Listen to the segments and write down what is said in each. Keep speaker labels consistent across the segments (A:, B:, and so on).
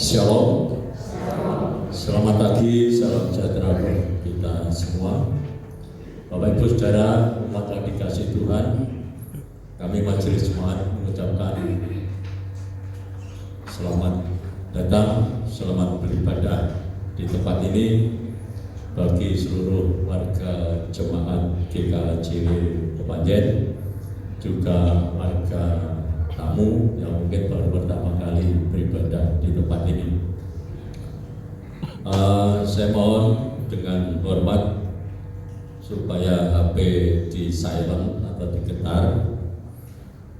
A: Shalom. Selamat pagi, salam sejahtera bagi kita semua. Bapak Ibu Saudara, umat yang dikasihi Tuhan, kami Majelis Jemaat mengucapkan selamat datang, selamat beribadah di tempat ini bagi seluruh warga jemaat GKJ Kepanjen, juga warga tamu yang mungkin baru pertama kali beribadah di tempat ini. Saya mohon dengan hormat supaya HP di silent atau diketar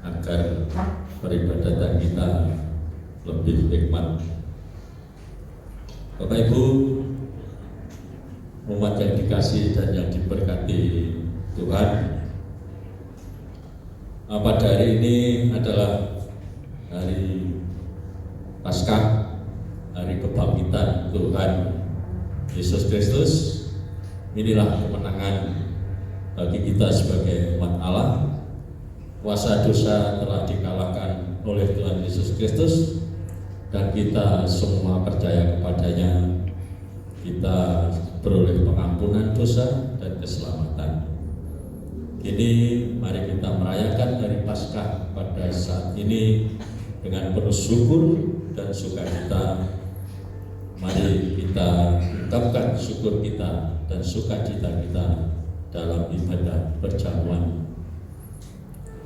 A: agar peribadatan kita lebih nikmat. Bapak Ibu, umat yang dikasihi dan yang diberkati Tuhan, pada hari ini adalah hari Paskah, hari kebangkitan Tuhan Yesus Kristus. Inilah kemenangan bagi kita sebagai umat Allah. Kuasa dosa telah dikalahkan oleh Tuhan Yesus Kristus dan kita semua percaya kepadanya. Kita beroleh pengampunan dosa dan keselamatan. Kini mari kita merayakan hari Paskah pada saat ini dengan penuh syukur dan sukacita. Mari kita ungkapkan syukur kita dan sukacita kita dalam ibadah perjamuan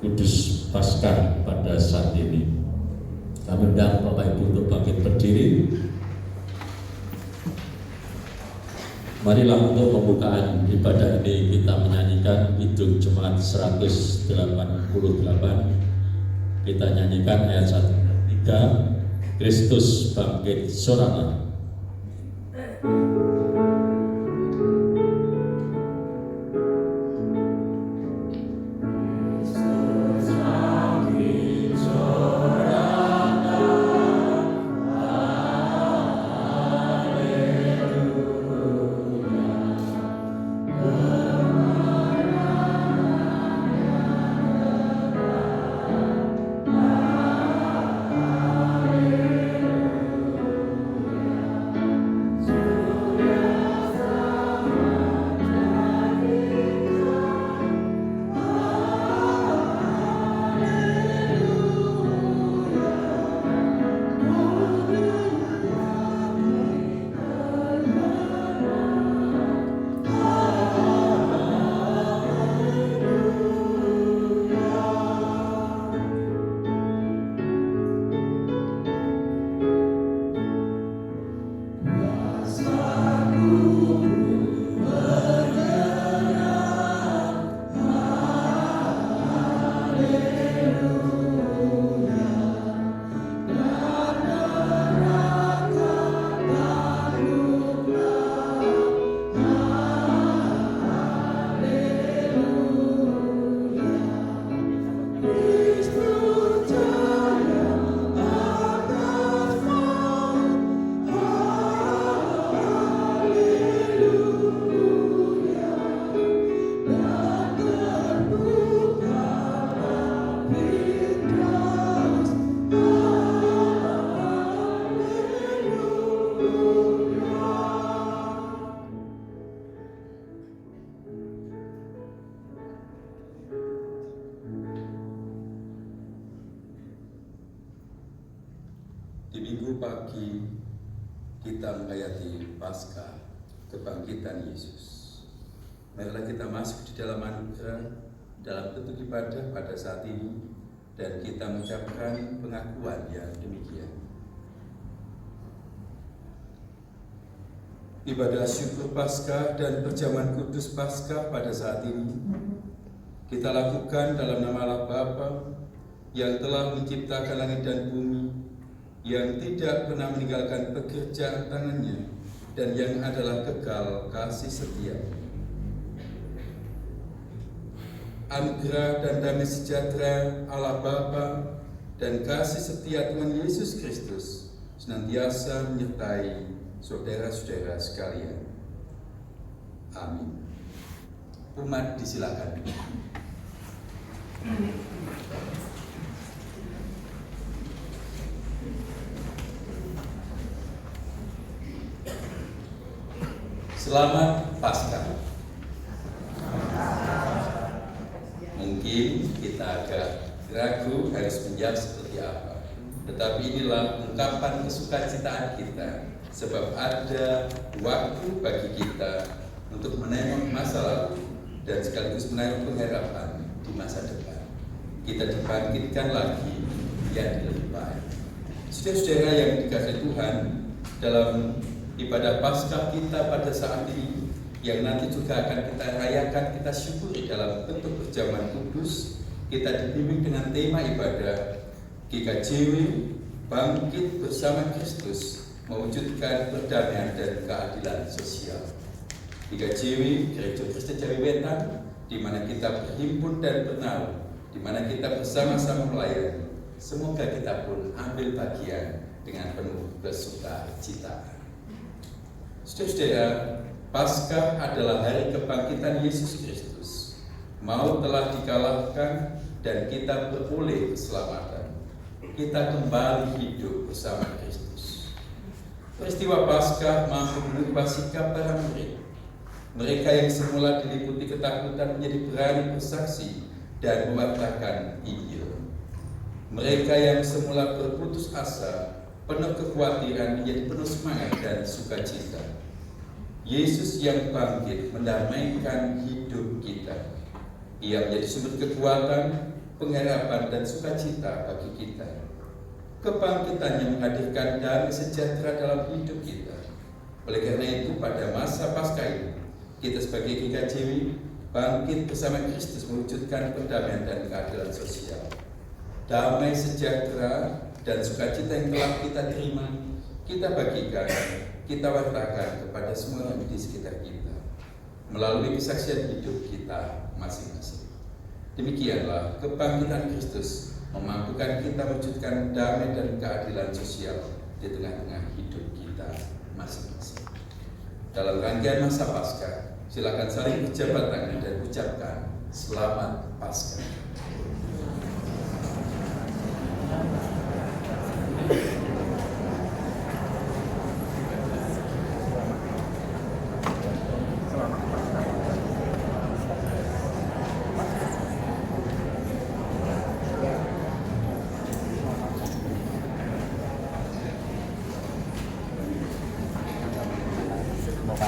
A: Kudus Paskah pada saat ini. Kami undang Bapak Ibu untuk bangkit berdiri. Marilah untuk pembukaan ibadah ini kita menyanyikan Kidung Jemaat 188. Kita nyanyikan ayat 1-3, Kristus bangkit sorangan.
B: Di minggu pagi kita menghayati Paskah, kebangkitan Yesus. Marilah kita masuk di dalam anugerah, dalam bentuk ibadah pada saat ini, dan kita mengucapkan pengakuan yang demikian. Ibadah syukur Paskah dan perjamuan kudus Paskah pada saat ini kita lakukan dalam nama Allah Bapa yang telah menciptakan langit dan bumi, yang tidak pernah meninggalkan pekerjaan tangannya, dan yang adalah kekal kasih setia. Anugerah dan damai sejahtera Allah Bapa dan kasih setia Tuhan Yesus Kristus senantiasa menyertai saudara-saudara sekalian. Amin. Umat disilakan. Selamat Paskah. Mungkin kita agak ragu harus menjawab seperti apa, tetapi inilah ungkapan kesukacitaan kita, sebab ada waktu bagi kita untuk menengok masa lalu dan sekaligus menengok pengharapan di masa depan. Kita dibangkitkan lagi yang lebih baik. Saudara-saudara yang dikasihi Tuhan, dalam ibadah Paskah kita pada saat ini, yang nanti juga akan kita rayakan, kita syukuri dalam bentuk perjamuan kudus, kita dibimbing dengan tema ibadah GKJW bangkit bersama Kristus, mewujudkan perdamaian dan keadilan sosial. GKJW Gereja Kristen Jawi Wetan, di mana kita berhimpun dan bernaung, di mana kita bersama-sama melayani. Semoga kita pun ambil bagian dengan penuh kesukacitaan. Saudara-saudara, Paskah adalah hari kebangkitan Yesus Kristus. Maut telah dikalahkan dan kita beroleh keselamatan. Kita kembali hidup bersama Kristus. Peristiwa Paskah mampu mengubah sikap para murid. Mereka yang semula diliputi ketakutan menjadi berani bersaksi dan mewartakan Injil. Mereka yang semula berputus asa, penuh kekhawatiran menjadi penuh semangat dan sukacita. Yesus yang bangkit mendamaikan hidup kita. Ia menjadi sumber kekuatan, pengharapan dan sukacita bagi kita. Kebangkitannya menghadirkan damai sejahtera dalam hidup kita. Oleh karena itu, pada masa Paskah ini, kita sebagai GKJW bangkit bersama Kristus mewujudkan perdamaian dan keadilan sosial. Damai sejahtera dan sukacita yang telah kita terima, kita bagikan, kita wartakan kepada semua orang di sekitar kita melalui kesaksian hidup kita masing-masing. Demikianlah kebangkitan Kristus memampukan kita wujudkan damai dan keadilan sosial di tengah-tengah hidup kita masing-masing. Dalam rangkaian masa Paskah, silakan saling berjabat tangan dan ucapkan Selamat Paskah.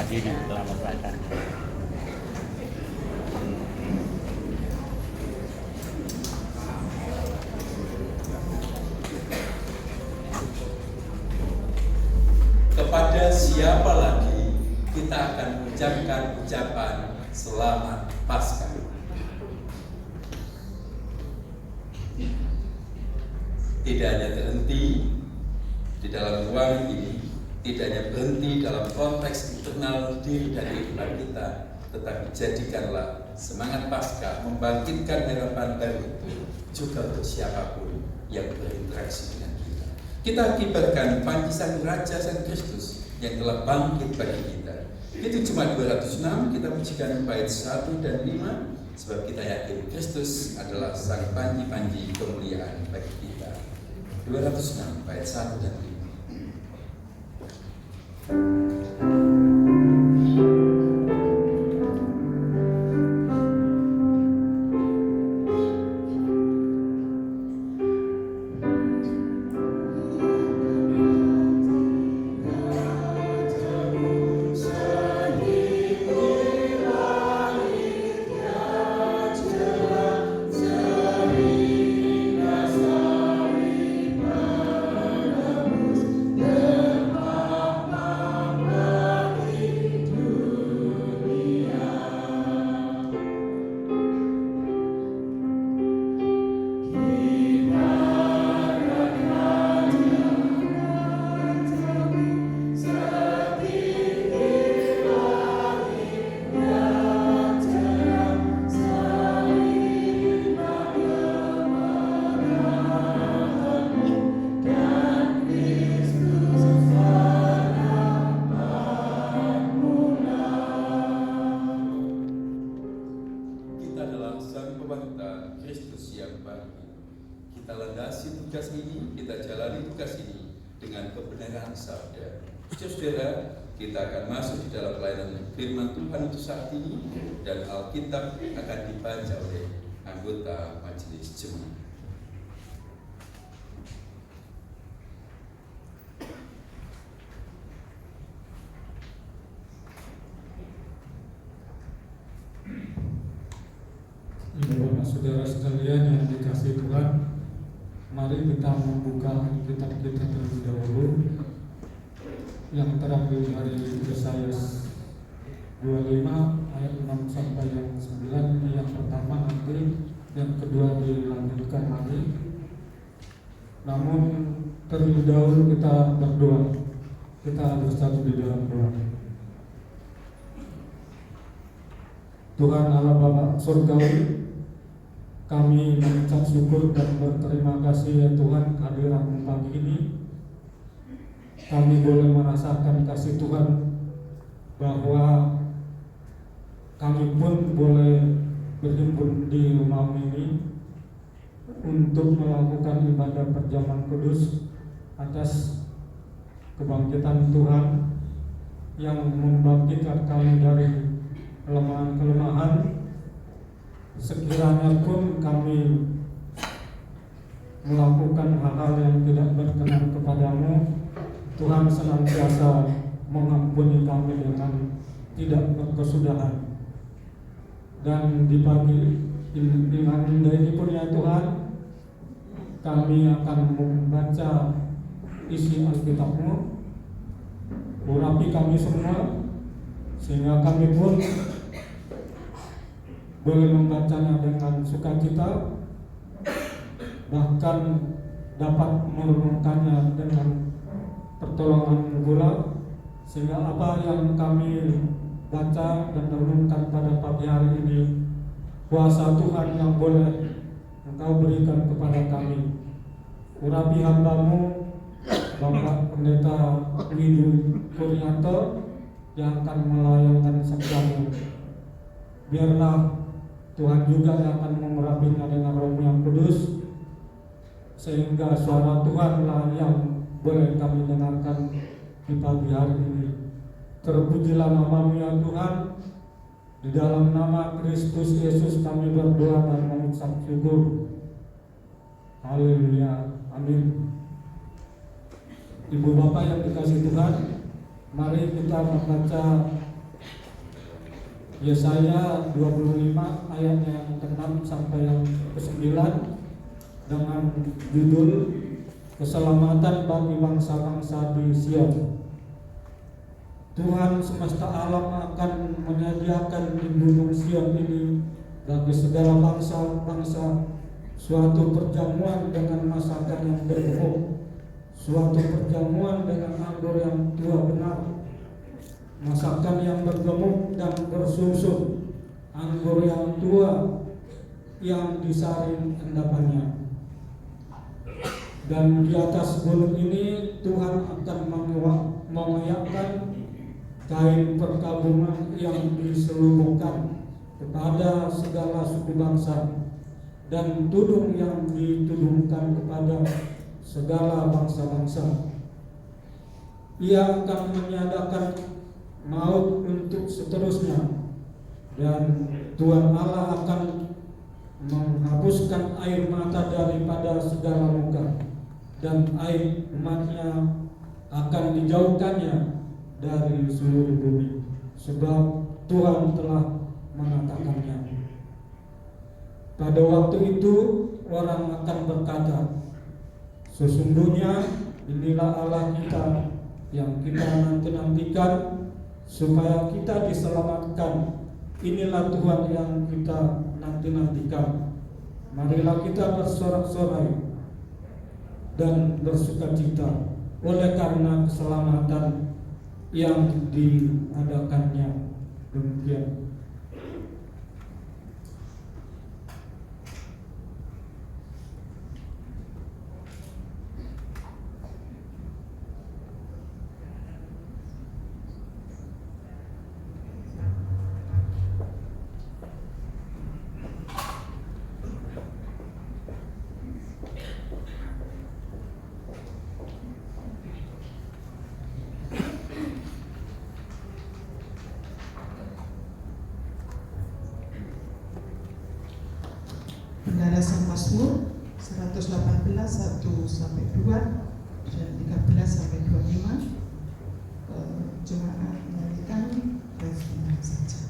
C: Diri dalam perbuatan.
B: Kepada siapa lagi kita akan mengucapkan ucapan Selamat Paskah? Tidak hanya terhenti di dalam ruang ini, tidak hanya berhenti dalam konteks internal diri dan kehidupan kita, tetapi jadikanlah semangat Paskah membangkitkan harapan baru itu juga untuk siapapun yang berinteraksi dengan kita. Kita akibatkan panji sang Raja Sang Kristus yang telah bangkit bagi kita. Itu cuma 206, kita pujikan bait 1 dan 5, sebab kita yakin Kristus adalah sang panji-panji kemuliaan bagi kita. 206 bait 1 dan 5. Kita jalani tugas ini dengan kebenaran sabda. Saudara, kita akan masuk di dalam pelayanan firman Tuhan untuk saat ini, dan Alkitab akan dibaca oleh anggota majelis jemaat.
D: Bapak saudara sekalian yang dikasihi Tuhan, mari kita membuka kitab kita terlebih dahulu yang terambil dari Yesaya 25 ayat 6 sampai yang 9. Ini yang pertama, nanti yang kedua dilanjutkan lagi. Namun terlebih dahulu kita berdoa. Kita bersatu di dalam doa. Tuhan Allah Bapa Surgawi, kami mengucap syukur dan berterima kasih ya Tuhan kehadiran pagi ini. Kami boleh merasakan kasih Tuhan, bahwa kami pun boleh berhimpun di rumah ini untuk melakukan ibadah perjamuan kudus atas kebangkitan Tuhan yang membangkitkan kami dari kelemahan-kelemahan. Sekiranya pun kami melakukan hal-hal yang tidak berkenan kepadamu, Tuhan senantiasa mengampuni kami dengan tidak berkesudahan. Dan di pagi dengan ini pun ya Tuhan, kami akan membaca isi Alkitab-Mu. Urapi kami semua, sehingga kami pun boleh membacanya dengan sukacita, bahkan dapat merenungkannya dengan pertolongan pula, sehingga apa yang kami baca dan renungkan pada pagi hari ini, kuasa Tuhan yang boleh Engkau berikan kepada kami. Urapi hamba-Mu Bapak Pendeta Widu Kuryanto yang akan melayangkan sabda-Mu. Biarlah Tuhan juga yang akan mengurapinya dengan Roh yang kudus, sehingga suara Tuhanlah yang boleh kami dengarkan di pagi hari ini. Terpujilah nama-Mu ya Tuhan. Di dalam nama Kristus Yesus kami berdoa dan mengucap syukur. Haleluya, amin. Ibu bapak yang dikasihi Tuhan, mari kita membaca Yesaya 25 ayatnya yang ke-6 sampai yang ke-9 dengan judul Keselamatan bagi bangsa-bangsa di Sion. Tuhan semesta alam akan menyediakan di gunung Sion ini bagi segala bangsa-bangsa suatu perjamuan dengan masakan yang bergemuk, suatu perjamuan dengan anggur yang tua benar, masakan yang bergemuk dan bersusun, anggur yang tua yang disaring endapannya. Dan di atas gunung ini Tuhan akan mengoyakkan kain perkabungan yang diselubungkan kepada segala suku bangsa, dan tudung yang ditudungkan kepada segala bangsa-bangsa. Ia akan menyatakan maut untuk seterusnya, dan Tuhan Allah akan menghapuskan air mata daripada segala muka, dan air umatnya akan dijauhkannya dari seluruh bumi, sebab Tuhan telah mengatakannya. Pada waktu itu orang akan berkata, sesungguhnya inilah Allah kita yang kita nanti-nantikan supaya kita diselamatkan. Inilah Tuhan yang kita nanti-nantikan. Marilah kita bersorak-sorai dan bersukacita oleh karena keselamatan yang diadakannya. Demikian.
E: ada Sang Mazmur 118 1 sampai 2 dan 13 sampai 25. Jemaat menyanyikan referen saja.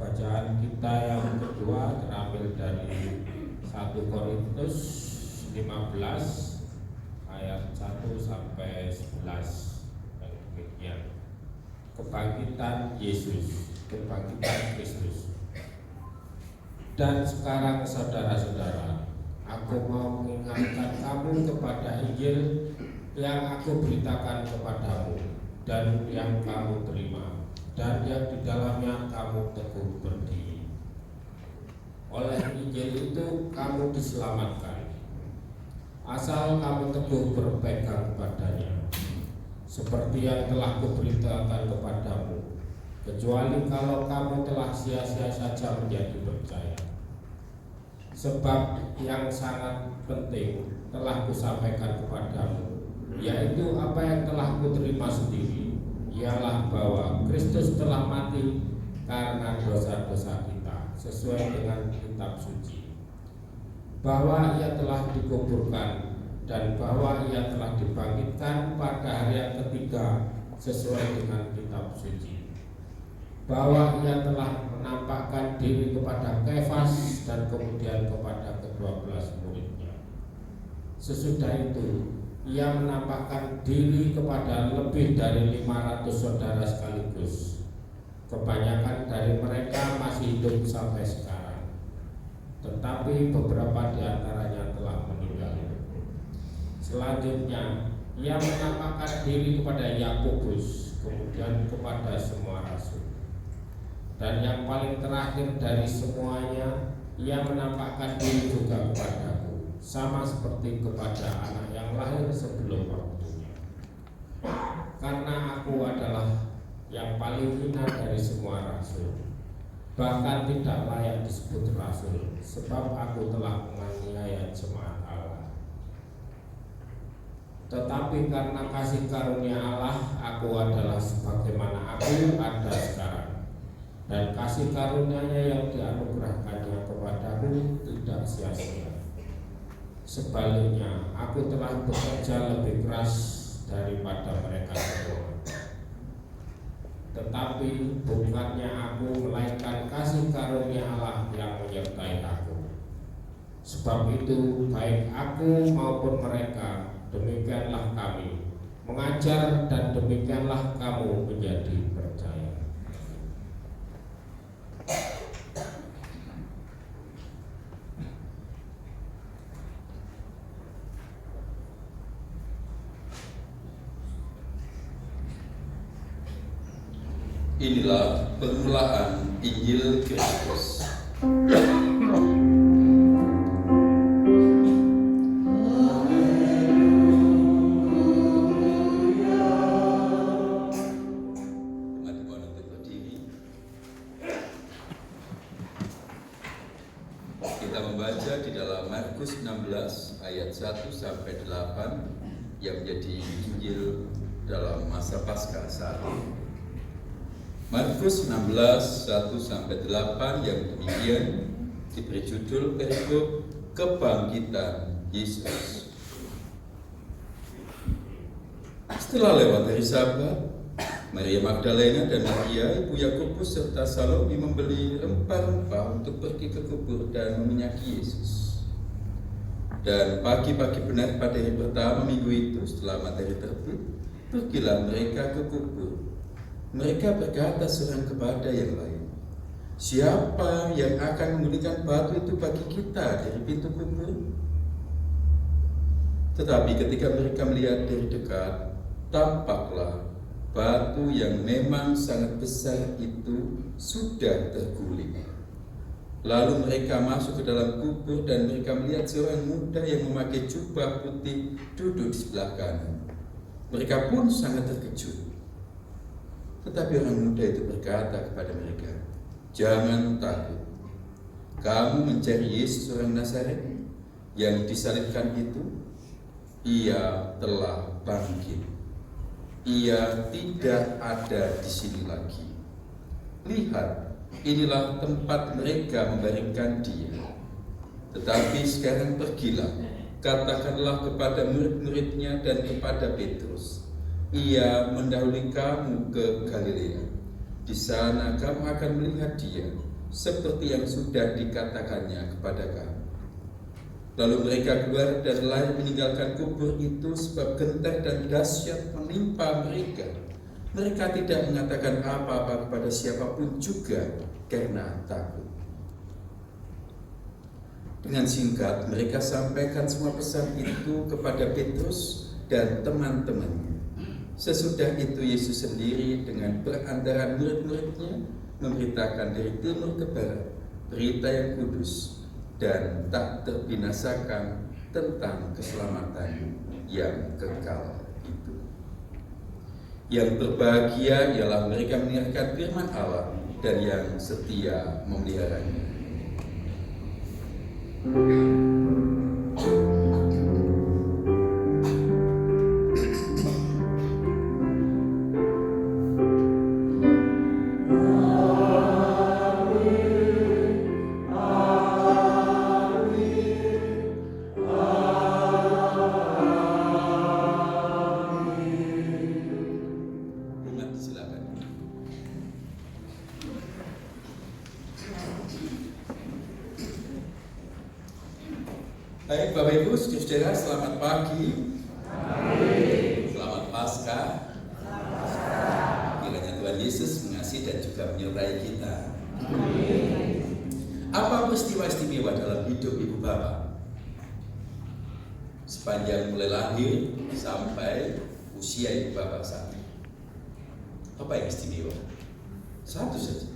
F: Bacaan kita yang kedua terambil dari 1 Korintus 15 ayat 1 sampai 11. Dan demikian. Kebangkitan Yesus, kebangkitan Kristus. Dan sekarang saudara-saudara, aku mau mengingatkan kamu kepada Injil yang aku beritakan kepadamu dan yang kamu terima, dan yang di dalamnya kamu teguh berdiri. Oleh Injil itu kamu diselamatkan, asal kamu teguh berpegang padanya, seperti yang telah kuberitakan kepadamu, kecuali kalau kamu telah sia-sia saja menjadi percaya. Sebab yang sangat penting telah kusampaikan kepadamu, yaitu apa yang telah kuterima sendiri, ialah bahwa Kristus telah mati karena dosa-dosa kita sesuai dengan kitab suci, bahwa ia telah dikuburkan, dan bahwa ia telah dibangkitkan pada hari yang ketiga sesuai dengan kitab suci, bahwa ia telah menampakkan diri kepada Kefas dan kemudian kepada ke-12 muridnya. Sesudah itu ia menampakkan diri kepada lebih dari 500 saudara sekaligus. Kebanyakan dari mereka masih hidup sampai sekarang, tetapi beberapa di antaranya telah meninggal. Selanjutnya, ia menampakkan diri kepada Yakobus, kemudian kepada semua rasul. Dan yang paling terakhir dari semuanya, ia menampakkan diri juga kepadaku, sama seperti kepada anak yang lahir sebelum waktunya. Karena aku adalah yang paling hina dari semua rasul, bahkan tidak layak disebut rasul, sebab aku telah menganiaya jemaat Allah. Tetapi karena kasih karunia Allah, aku adalah sebagaimana aku ada sekarang, dan kasih karunia-Nya yang dianugerahkannya kepadaku tidak sia-sia. Sebaliknya, aku telah bekerja lebih keras daripada mereka semua. Tetapi bukannya aku, melainkan kasih karunia Allah yang menyertai aku. Sebab itu, baik aku maupun mereka, demikianlah kami mengajar, dan demikianlah kamu menjadi percaya.
B: Inilah permulaan Injil Kristus. Teman-teman untuk berdiri. Kita membaca di dalam Markus 16 ayat 1 sampai 8 yang menjadi Injil dalam masa Paskah saat ini. Markus 16, 1 sampai 8 yang demikian diberi judul perikop Kebangkitan Yesus. Setelah lewat hari Sabat, Maria Magdalena dan Maria, ibu Yakobus serta Salome membeli rempah-rempah untuk pergi ke kubur dan meminyaki Yesus. Dan pagi-pagi benar pada hari pertama minggu itu, setelah matahari terbit, pergilah mereka ke kubur. Mereka berkata seorang kepada yang lain, "Siapa yang akan memberikan batu itu bagi kita dari pintu kubur?" Tetapi ketika mereka melihat dari dekat, tampaklah batu yang memang sangat besar itu sudah terguling. Lalu mereka masuk ke dalam kubur dan mereka melihat seorang muda yang memakai jubah putih duduk di sebelah kanan. Mereka pun sangat terkejut. Tetapi orang muda itu berkata kepada mereka, "Jangan takut. Kamu mencari Yesus orang Nazaret yang disalibkan itu. Ia telah bangkit. Ia tidak ada di sini lagi. Lihat, inilah tempat mereka membaringkan Dia. Tetapi sekarang pergilah, katakanlah kepada murid-muridnya dan kepada Petrus, Ia mendahului kamu ke Galilea. Di sana kamu akan melihat Dia, seperti yang sudah dikatakannya kepada kamu. Lalu mereka keluar dan lari meninggalkan kubur itu, sebab gentar dan dahsyat menimpa mereka. Mereka tidak mengatakan apa-apa kepada siapapun juga karena takut. Dengan singkat mereka sampaikan semua pesan itu kepada Petrus dan teman-temannya. Sesudah itu Yesus sendiri dengan perantaraan murid-muridnya memberitakan dari timur ke barat berita yang kudus dan tak terbinasakan tentang keselamatan yang kekal itu. Yang berbahagia ialah mereka mendengarkan firman Allah dan yang setia memeliharanya. Baik Bapak Ibu, saudara, selamat pagi. Selamat Paskah. Kiranya Tuhan Yesus mengasihi dan juga menyertai kita. Apa peristiwa istimewa dalam hidup Ibu Bapak? Sepanjang mulai lahir sampai usia Ibu Bapak saat ini. Apa yang istimewa? Satu saja.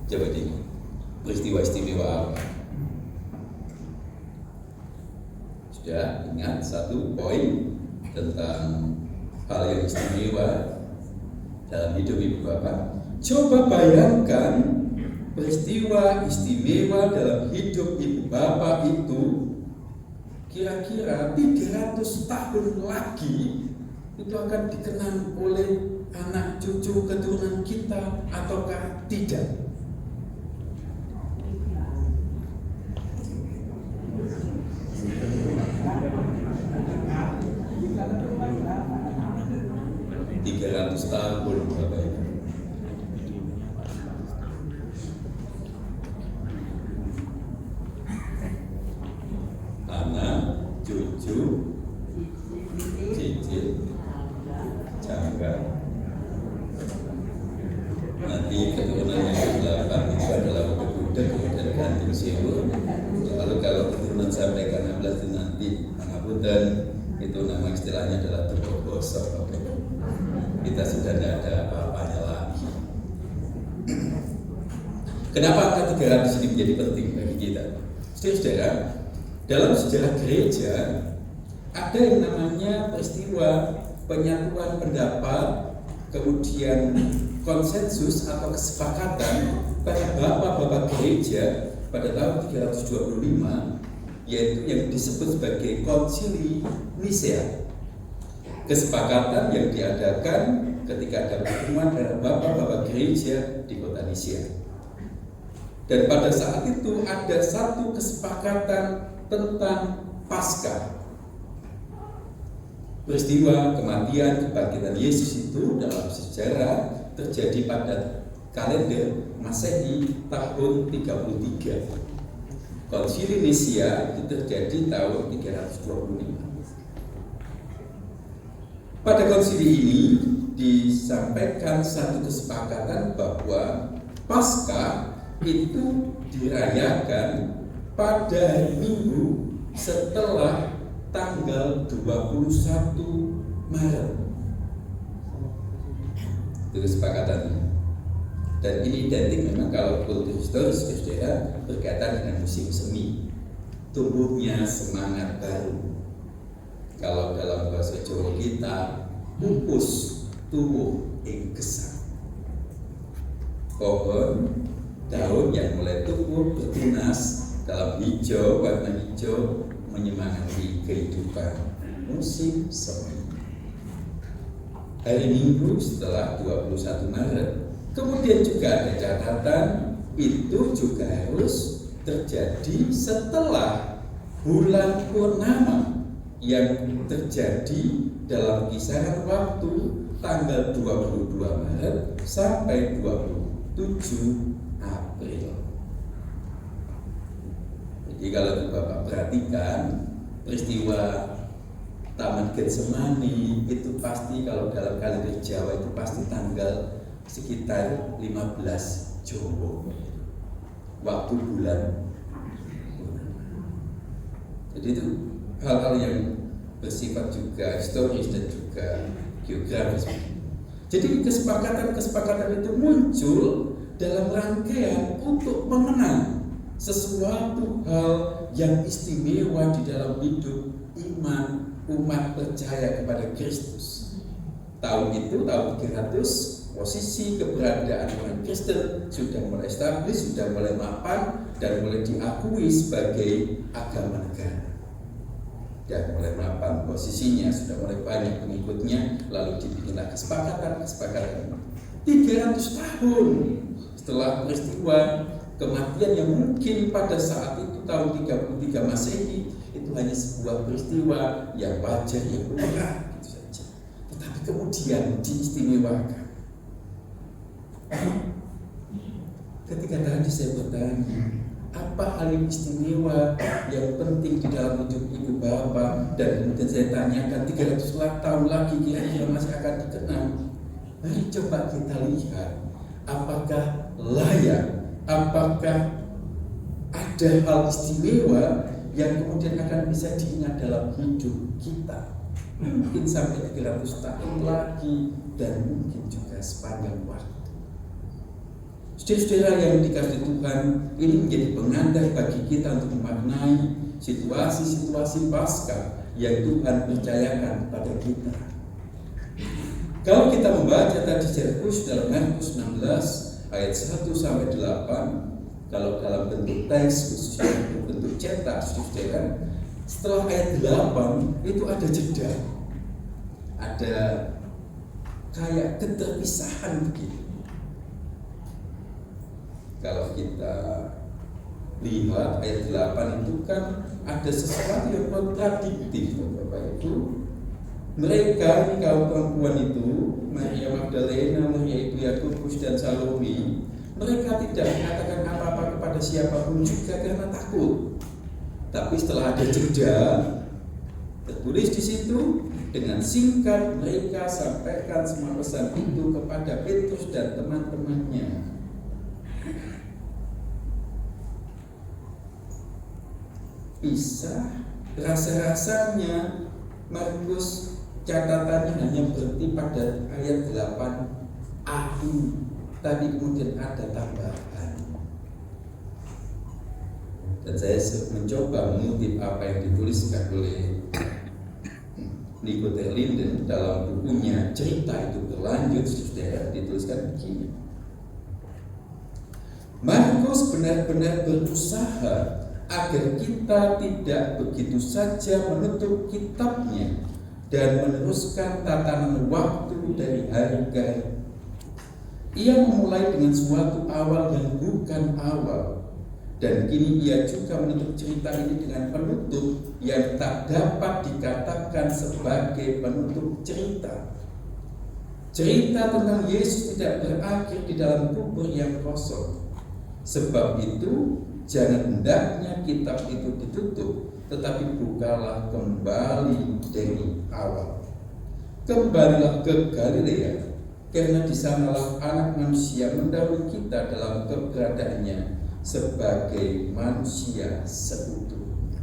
B: Coba tengok, peristiwa istimewa apa? Sudah ingat satu poin tentang hal yang istimewa dalam hidup Ibu Bapak? Coba bayangkan peristiwa istimewa dalam hidup Ibu Bapak itu kira-kira 300 tahun lagi itu akan dikenang oleh anak cucu keturunan kita ataukah tidak? Tahun Bapak Ibu. Anak, cucu, cicit, jangga. Nanti keturunan yang ke-8 itu adalah budak, kemudian gantung siwur. Lalu kalau keturunan sampai ke-16 itu nanti pangapunten, itu nama istilahnya adalah tubuh bosok. Kita sudah tidak ada apa-apanya lagi. Kenapa angka 300 ini menjadi penting bagi kita? Saudara, dalam sejarah gereja ada yang namanya peristiwa penyatuan pendapat, kemudian konsensus atau kesepakatan pada bapak-bapak gereja pada tahun 325, yaitu yang disebut sebagai Konsili Nisea. Kesepakatan yang diadakan ketika ada pertemuan dari bapak-bapak gereja di kota Nisea. Dan pada saat itu ada satu kesepakatan tentang Paskah. Peristiwa kematian kebangkitan Yesus itu dalam sejarah terjadi pada kalender Masehi tahun 33. Konsili Nisea itu terjadi tahun 325. Pada konsili ini disampaikan satu kesepakatan bahwa Paskah itu dirayakan pada hari Minggu setelah tanggal 21 Maret. Itu kesepakatannya. Dan ini identik memang kalau kultur historis saudara berkaitan dengan musim semi, tumbuhnya semangat baru. Kalau dalam bahasa Jawa kita, pupus tumbuh ing gesang. Pohon, daun yang mulai tumbuh bertunas, Dalam hijau, warna hijau menyemangati kehidupan musim semi. Hari Minggu setelah 21 Maret. Kemudian juga ada catatan, itu juga harus terjadi setelah bulan purnama yang terjadi dalam kisaran waktu tanggal 22 Maret sampai 27 April. Jadi kalau Bapak perhatikan peristiwa Taman Getsemani itu pasti kalau dalam kalender Jawa itu pasti tanggal sekitar 15 Jawa waktu bulan. Jadi itu hal-hal yang bersifat juga historis dan juga geografis. Jadi kesepakatan itu muncul dalam rangkaian untuk mengenang sesuatu hal yang istimewa di dalam hidup iman umat percaya kepada Kristus. Tahun itu, tahun 300, posisi keberadaan orang Kristen sudah mulai establis, sudah mulai mapan, dan mulai diakui sebagai agama negara. Dan mulai mapan posisinya, sudah mulai banyak pengikutnya, lalu dibikinlah kesepakatan. 300 tahun setelah peristiwa kematian yang mungkin pada saat itu tahun 33 Masehi itu hanya sebuah peristiwa yang wajar, yang lumrah gitu saja. Tetapi kemudian diistimewakan. Ketika tadi saya bertanya, apa hal yang istimewa yang penting di dalam hidup ibu bapak, dan kemudian saya tanyakan 300 tahun lagi kira-kira masih akan dikenang. Mari coba kita lihat apakah layak, apakah ada hal istimewa yang kemudian akan bisa diingat dalam hidup kita mungkin sampai 300 tahun lagi dan mungkin juga sepanjang waktu. Saudara-saudara yang dikasihi Tuhan, ini menjadi pengantar bagi kita untuk memaknai situasi-situasi Paskah yang Tuhan percayakan pada kita. Kalau kita membaca tadi Markus dalam Markus 16 ayat 1 sampai 8, kalau dalam bentuk teks khususnya bentuk cetak, saudara, setelah ayat 8 itu ada jeda, ada kayak keterpisahan begitu. Kalau kita lihat ayat 8 itu kan ada sesuatu yang kontradiktif, Bapak Ibu. Mereka, ini kaum perempuan itu, Maria Magdalena, Maria ibu Yakobus dan Salome, mereka tidak mengatakan apa-apa kepada siapapun juga karena takut. Tapi setelah ada jeda, tertulis di situ, dengan singkat mereka sampaikan semua pesan itu kepada Petrus dan teman-temannya. Bisa rasa-rasanya Markus catatannya hanya berhenti pada ayat 8a ini, tapi kemudian ada tambahan. Dan saya mencoba mengutip apa yang dituliskan oleh Nico Terlinden dalam bukunya Cerita Itu Berlanjut, saudara, dituliskan begini. Markus benar-benar berusaha agar kita tidak begitu saja menutup kitabnya dan meneruskan tatanan waktu dari hari ke hari. Ia memulai dengan suatu awal yang bukan awal, dan kini ia juga menutup cerita ini dengan penutup yang tak dapat dikatakan sebagai penutup cerita. Cerita tentang Yesus tidak berakhir di dalam kubur yang kosong. Sebab itu, jangan hendaknya kitab itu ditutup, tetapi bukalah kembali dari awal. Kembalilah ke Galilea, karena di sanalah Anak Manusia mendahului kita dalam keberadaannya sebagai manusia seutuhnya.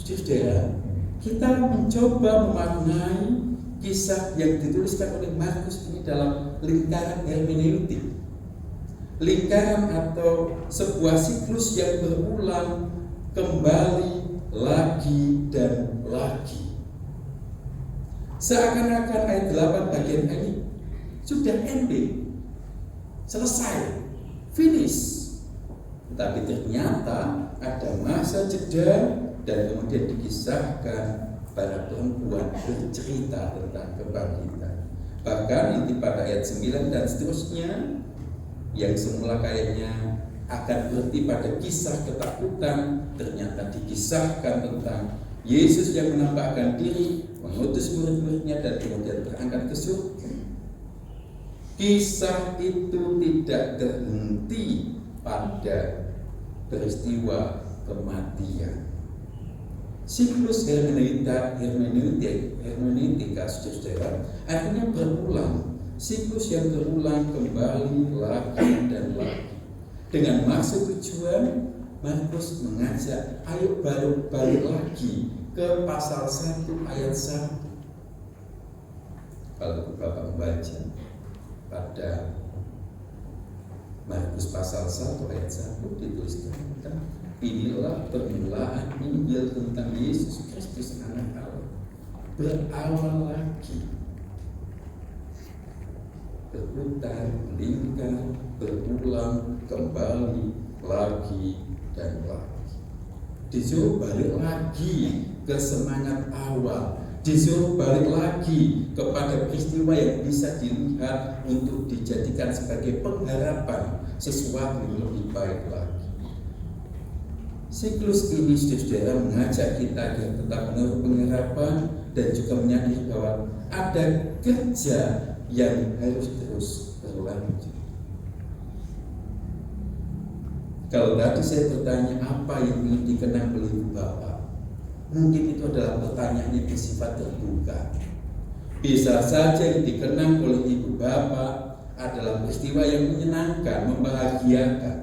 B: Saudara, kita mencoba memaknai kisah yang dituliskan oleh Markus ini dalam lingkaran hermeneutik, lingkaran atau sebuah siklus yang berulang kembali lagi dan lagi. Seakan-akan ayat 8 bagian ini sudah ending, selesai, finish. Tetapi ternyata ada masa jeda dan kemudian dikisahkan para perempuan bercerita tentang kebangkitan. Bahkan nanti pada ayat 9 dan seterusnya, yang semula kayaknya akan berhenti pada kisah ketakutan, ternyata dikisahkan tentang Yesus yang menampakkan diri, mengutus murid-muridnya dan kemudian terangkat ke surga. Kisah itu tidak terhenti pada peristiwa kematian. Siklus hermeneutika saudara akhirnya berulang. Siklus yang berulang kembali lagi dan lagi. Dengan maksud tujuan, Markus mengajak, ayo balik lagi ke pasal 1 ayat 1. Kalau Bapak membaca pada Markus pasal 1 ayat 1 dituliskan, inilah permulaan Injil tentang Yesus Kristus anak Allah. Berawal lagi, berputar, melingkar, berulang, kembali, lagi, dan lagi. Disuruh balik lagi ke semangat awal, disuruh balik lagi kepada peristiwa yang bisa dilihat untuk dijadikan sebagai pengharapan sesuatu yang lebih baik lagi. Siklus ini saudara mengajak kita agar tetap menaruh pengharapan dan juga menyadari bahwa ada kerja yang harus terus berlanjut. Kalau tadi saya bertanya apa yang ingin dikenang oleh Ibu Bapak, mungkin itu adalah pertanyaan yang bersifat terbuka. Bisa saja yang dikenang oleh Ibu Bapak adalah peristiwa yang menyenangkan, membahagiakan.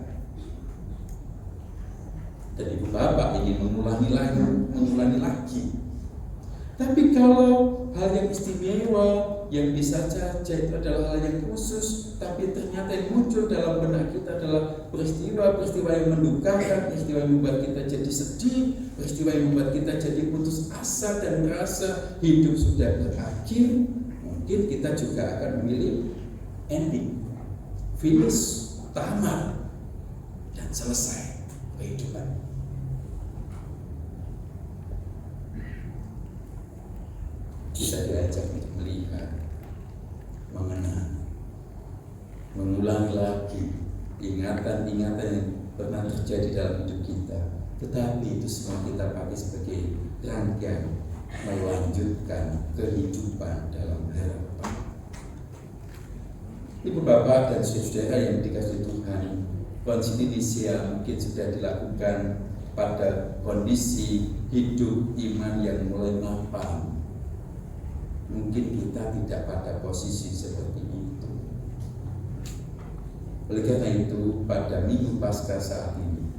B: Dan Ibu Bapak ingin mengulangi lagi. Tapi kalau hal yang istimewa, yang bisa saja itu adalah hal yang khusus, tapi ternyata yang muncul dalam benak kita adalah peristiwa-peristiwa yang mendukakan, peristiwa yang membuat kita jadi sedih, peristiwa yang membuat kita jadi putus asa dan merasa hidup sudah berakhir. Mungkin kita juga akan memilih ending, finish, tamat, dan selesai kehidupan. Kita diajak untuk melihat, mengenang, mengulang lagi ingatan-ingatan yang pernah terjadi dalam hidup kita. Tetapi itu semua kita pakai sebagai rangkaian melanjutkan kehidupan dalam harapan. Ibu Bapak dan saudara yang dikasihi Tuhan, konsili Nisia mungkin sudah dilakukan pada kondisi hidup iman yang mulai mapan. Mungkin kita tidak pada posisi seperti itu. Oleh karena itu, pada Minggu Paskah saat ini,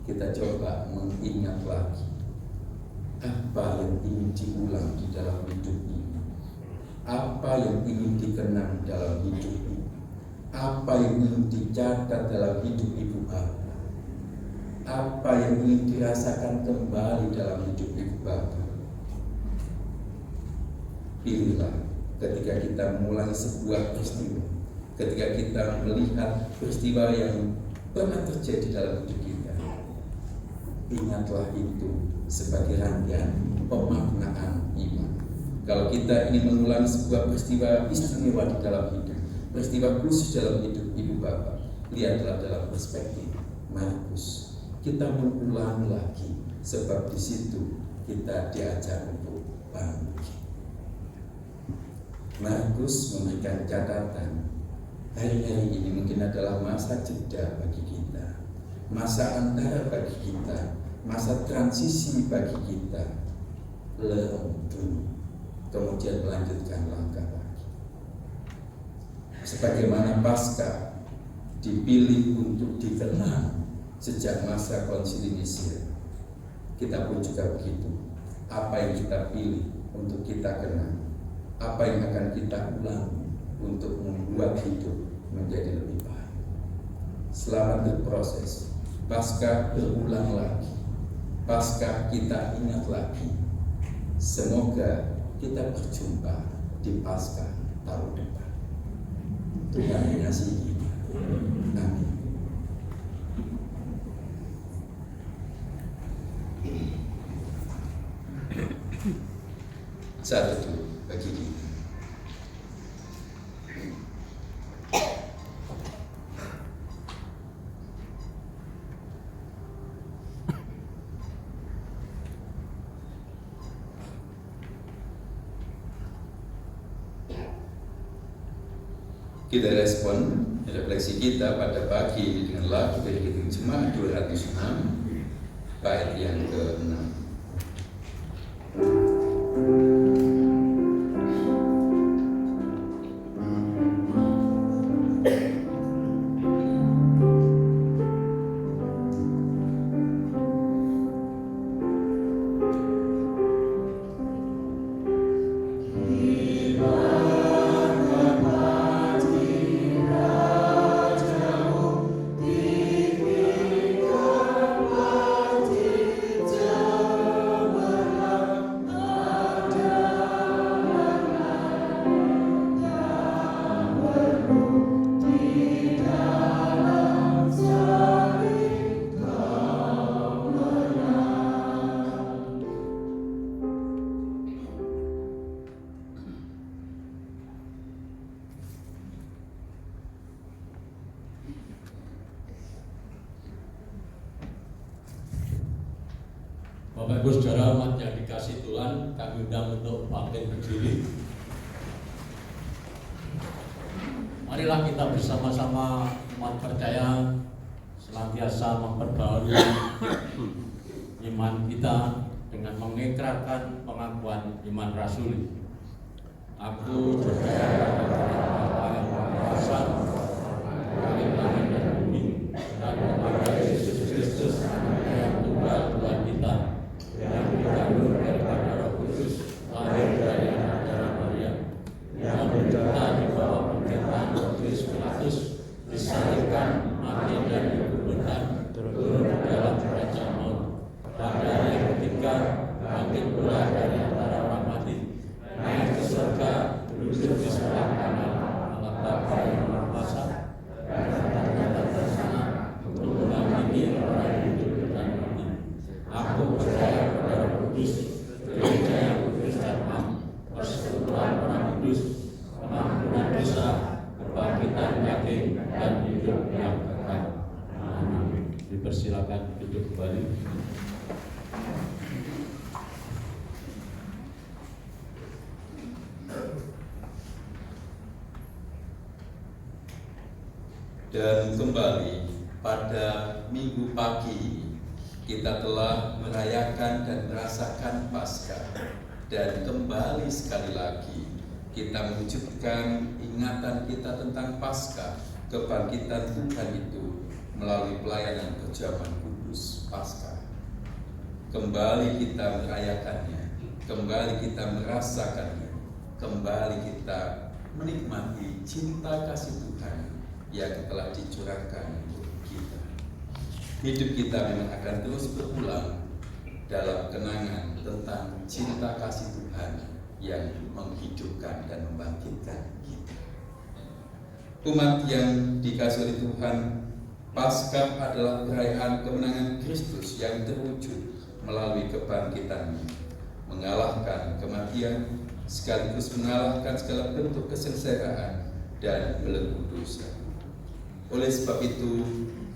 B: kita coba mengingat lagi apa yang ingin diulang di dalam hidup ini, apa yang ingin dikenang dalam hidup ini, apa yang ingin dicatat dalam hidup Ibu Bapak, apa yang ingin dirasakan kembali dalam hidup Ibu Bapak. Pilihlah ketika kita mengulangi sebuah peristiwa, ketika kita melihat peristiwa yang pernah terjadi dalam hidup kita, ingatlah itu sebagai rangkaian pemaknaan iman. Kalau kita ingin mengulangi sebuah peristiwa istimewa di dalam hidup, peristiwa khusus dalam hidup Ibu Bapak, lihatlah dalam perspektif Markus. Kita mengulang lagi, sebab di situ kita diajak untuk bangkit. Markus memberikan catatan, hari-hari ini mungkin adalah masa jeda bagi kita, masa antara bagi kita, masa transisi bagi kita. Learn dulu, kemudian melanjutkan langkah lagi. Sebagaimana Paskah dipilih untuk dikenang sejak masa konsili Nicea, kita pun juga begitu. Apa yang kita pilih untuk kita kenang, apa yang akan kita ulang untuk membuat hidup menjadi lebih baik. Selamat berproses. Paskah berulang lagi. Paskah kita ingat lagi. Semoga kita berjumpa di Paskah tahun depan. Tuhan mengasihi kita. Amin. Satu dulu bagi kita. Kita respon refleksi kita pada pagi ini dengan lagu dari Kidung Jemaat 206 bait yang ke-6.
A: Bapak Ibu Saudara umat yang dikasih Tuhan, kami undang untuk bangkit berdiri. Marilah kita bersama-sama umat percaya senantiasa memperbarui iman kita dengan mengikrarkan pengakuan iman rasuli. Aku percaya kepada yang Maha Kuasa, langit dan bumi, dan kepada Yesus Kristus yang Tunggal Tuhan kita, yang dikandung daripada Roh Kudus, lahir dari anak darah Maria, yang menderita di bawah pemerintahan Pontius Pilatus, disalibkan, mati dan dikuburkan, turun ke dalam kerajaan maut. Pada hari yang ketiga, bangkit pula dari antara orang mati, naik ke surga, duduk di sebelah kanan Allah Bapa yang Maha Kuasa, dan datang ke sana untuk mengampuni orang yang hidup dan mati. Aku percaya pada Roh Kudus, gereja yang kudus dan am, persekutuan orang kudus, pengampunan dosa, kebangkitan daging, dan hidup yang kekal. Amin. Dipersilakan duduk kembali.
B: Dan kembali pada minggu pagi kita telah merayakan dan merasakan Paskah, dan kembali sekali lagi kita mewujudkan ingatan kita tentang Paskah, kebangkitan Tuhan itu melalui pelayanan perjamuan kudus Paskah. Kembali kita merayakannya, kembali kita merasakannya, kembali kita menikmati cinta kasih Tuhan yang telah dicurahkan untuk kita. Hidup kita memang akan terus berulang dalam kenangan tentang cinta kasih Tuhan yang menghidupkan dan membangkitkan kita. Umat yang dikasihi oleh Tuhan, Paskah adalah perayaan kemenangan Kristus yang terwujud melalui kebangkitannya, mengalahkan kematian, sekaligus mengalahkan segala bentuk kesengsaraan dan belenggu dosa. Oleh sebab itu,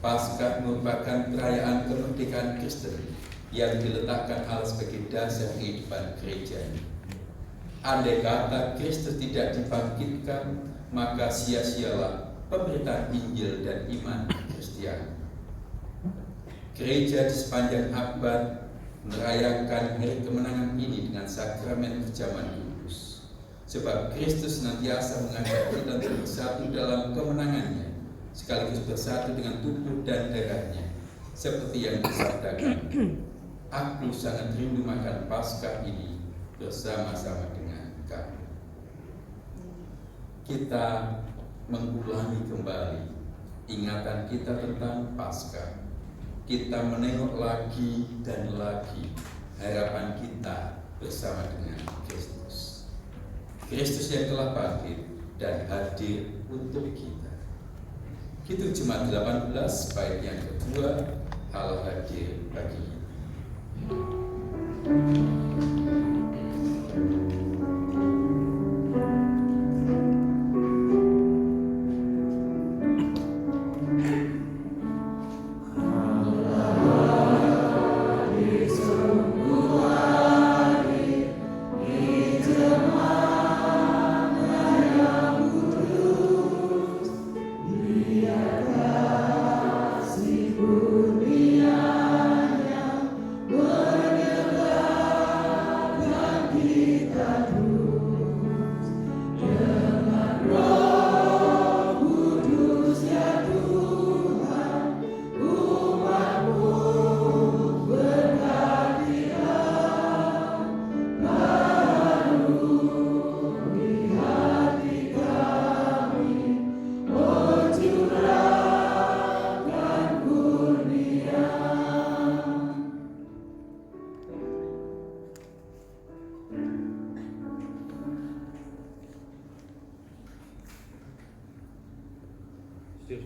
B: Paskah merupakan perayaan kemerdekaan Kristen yang diletakkan Allah sebagai dasar kehidupan gereja. Andai kata Kristus tidak dibangkitkan, maka sia-sialah pemberitaan Injil dan iman Kristiani. Gereja di sepanjang abad merayakan hari kemenangan ini dengan sakramen perjamuan kudus, sebab Kristus senantiasa mengajak kita untuk bersatu dalam kemenangannya, sekaligus bersatu dengan tubuh dan darahnya, seperti yang disabdakan, aku sangat rindu makan Paskah ini bersama-sama dengan kamu. Kita mengulangi kembali ingatan kita tentang Paskah. Kita menengok lagi dan lagi harapan kita bersama dengan Kristus. Kristus yang telah bangkit dan hadir untuk kita. Kidung Jemaat 18 bait yang kedua, Allah hadir bagi kita.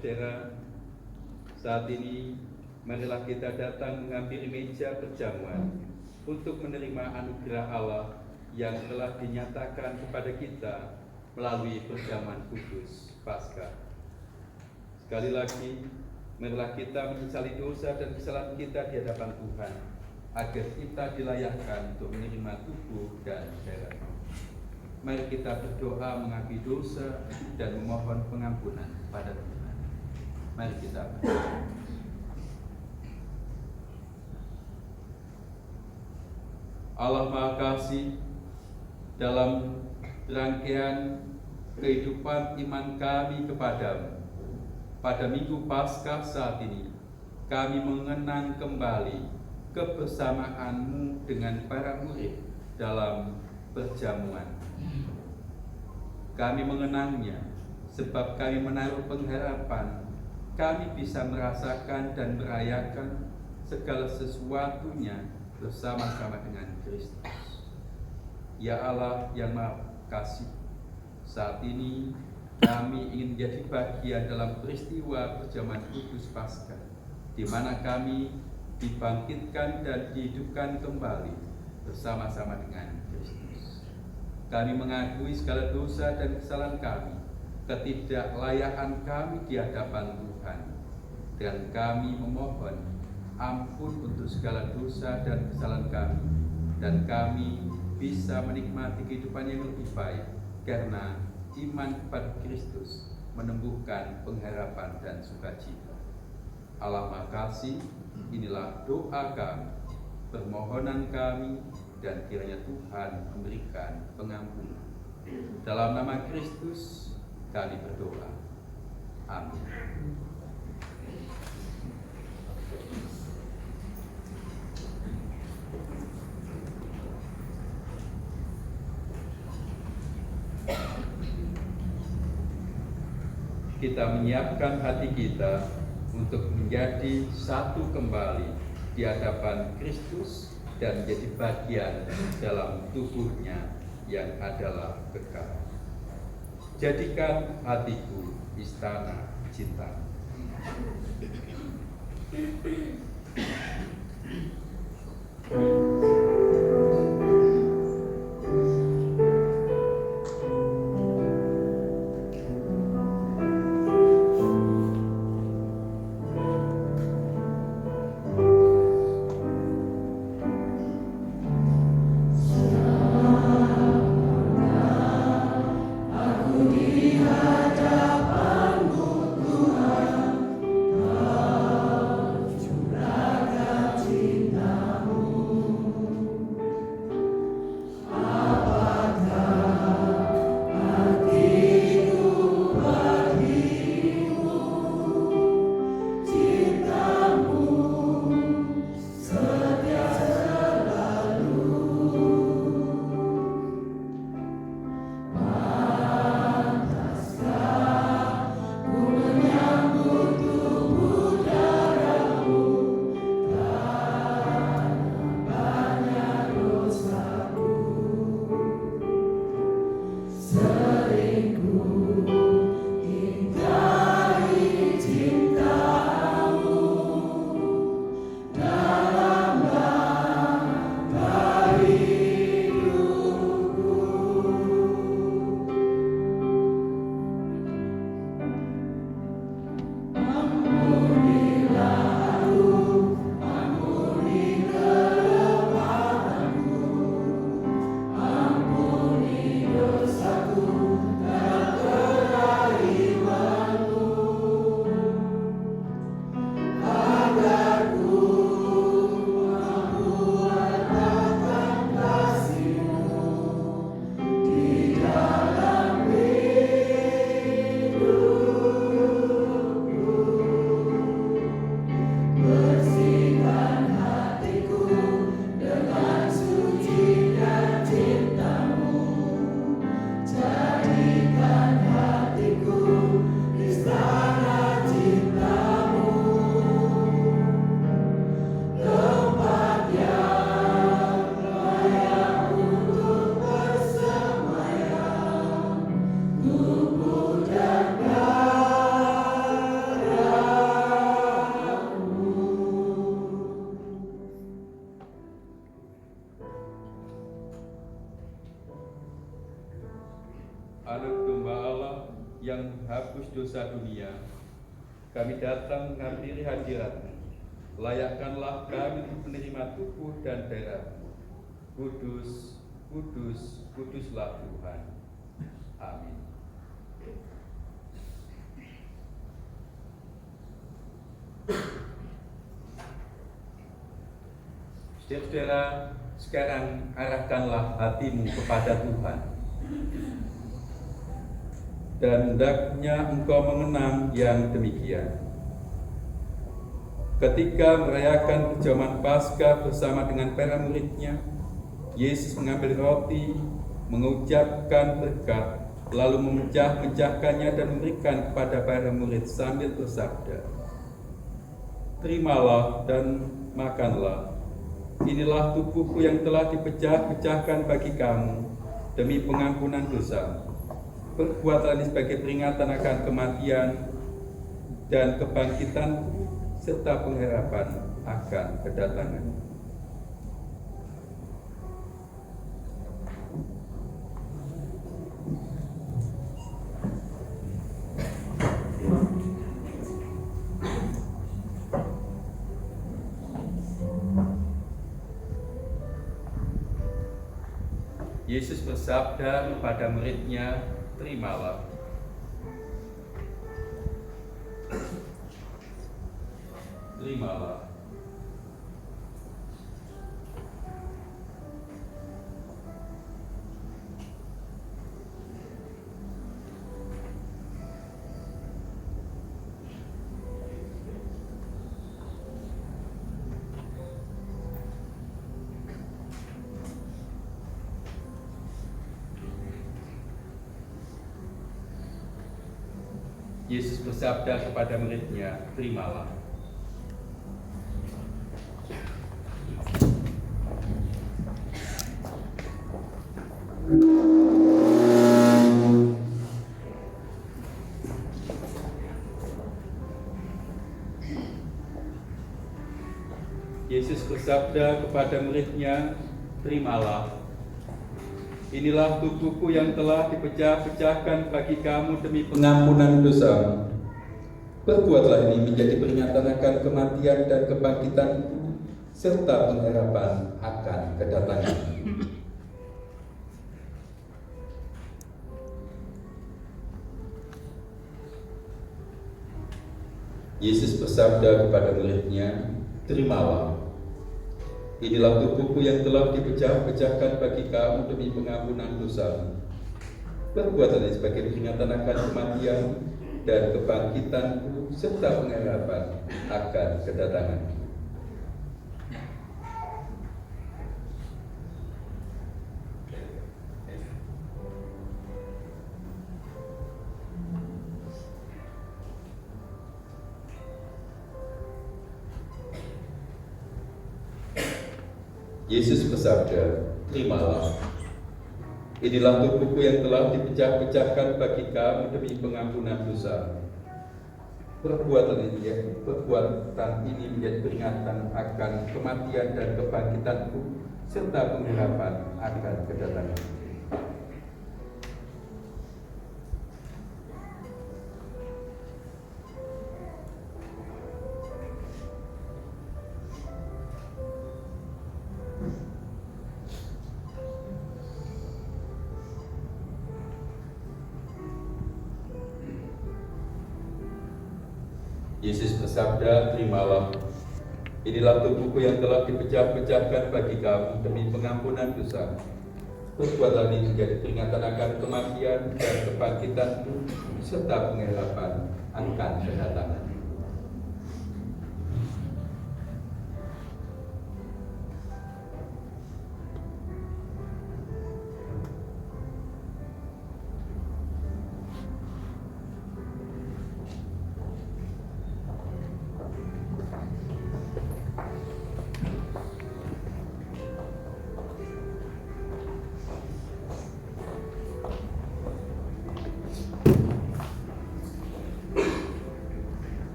B: saudara, saat ini marilah kita datang mengambil meja perjamuan untuk menerima anugerah Allah yang telah dinyatakan kepada kita melalui perjamuan kudus Paskah. Sekali lagi, marilah kita menyesali dosa dan kesalahan kita di hadapan Tuhan, agar kita dilayakkan untuk menerima tubuh dan darah. Mari kita berdoa mengakui dosa dan memohon pengampunan pada Tuhan. Mari kita berdoa. Allah Maha Kasih, dalam rangkaian kehidupan iman kami kepadamu, pada Minggu Paskah saat ini, kami mengenang kembali kebersamaanmu dengan para murid dalam perjamuan. Kami mengenangnya sebab kami menaruh pengharapan kami bisa merasakan dan merayakan segala sesuatunya bersama-sama dengan Kristus. Ya Allah yang Maha Kasih, saat ini kami ingin menjadi bagian dalam peristiwa perjamuan kudus Paskah, di mana kami dibangkitkan dan dihidupkan kembali bersama-sama dengan Kristus. Kami mengakui segala dosa dan kesalahan kami, ketidaklayakan kami di hadapan Tuhan, dan kami memohon ampun untuk segala dosa dan kesalahan kami, dan kami bisa menikmati kehidupan yang lebih baik karena iman kepada Kristus menumbuhkan pengharapan dan sukacita. Allah Maha Kasih, inilah doa kami, permohonan kami, dan kiranya Tuhan memberikan pengampunan. Dalam nama Kristus kami berdoa. Amin. Kita menyiapkan hati kita untuk menjadi satu kembali di hadapan Kristus dan menjadi bagian dalam tubuhnya yang adalah kekal. Jadikan hatiku istana cinta.
G: Hadapanmu Tuhan,
B: Anak domba Allah yang menghapus dosa dunia, kami datang menghampiri hadirat-Mu. Layakkanlah kami untuk menerima tubuh dan darah-Mu. Kudus, kudus, kuduslah Tuhan. Amin. Saudara, sekarang arahkanlah hatimu kepada Tuhan. Dan hendaknya engkau mengenang yang demikian. Ketika merayakan perjamuan Paskah bersama dengan para murid-Nya, Yesus mengambil roti, mengucapkan berkat, lalu memecah-mecahkannya dan memberikan kepada para murid sambil bersabda, "Terimalah dan makanlah. Inilah tubuhku yang telah dipecah-pecahkan bagi kamu demi pengampunan dosa. Perbuatlah ini sebagai peringatan akan kematian dan kebangkitanku serta pengharapan akan kedatangan." Yesus bersabda kepada murid-Nya, "Terimalah." Terimalah. Yesus bersabda kepada murid-Nya, "Terimalah." Yesus bersabda kepada murid-Nya, "Terimalah. Inilah tubuhku yang telah dipecah-pecahkan bagi kamu demi pengampunan dosa. Perbuatlah ini menjadi peringatan akan kematian dan kebangkitanku serta pengharapan akan kedatangan." Yesus bersabda kepada murid-Nya, "Terimalah. Inilah tubuhku yang telah dipecah-pecahkan bagi kamu demi pengampunan dosa. Perbuatlah ini sebagai peringatan akan kematian dan kebangkitanku serta pengharapan akan kedatangan." Yesus bersabda, "Terimalah. Inilah tubuhku yang telah dipecah-pecahkan bagi kamu demi pengampunan dosa. Perbuatan ini menjadi peringatan akan kematian dan kebangkitanku serta pengharapan akan kedatangan." Yesus bersabda, "Terimalah. Inilah tubuhku yang telah dipecah-pecahkan bagi kamu demi pengampunan dosa. Perbuatan ini menjadi peringatan akan kematian dan kebangkitanku serta pengharapan akan kedatangan."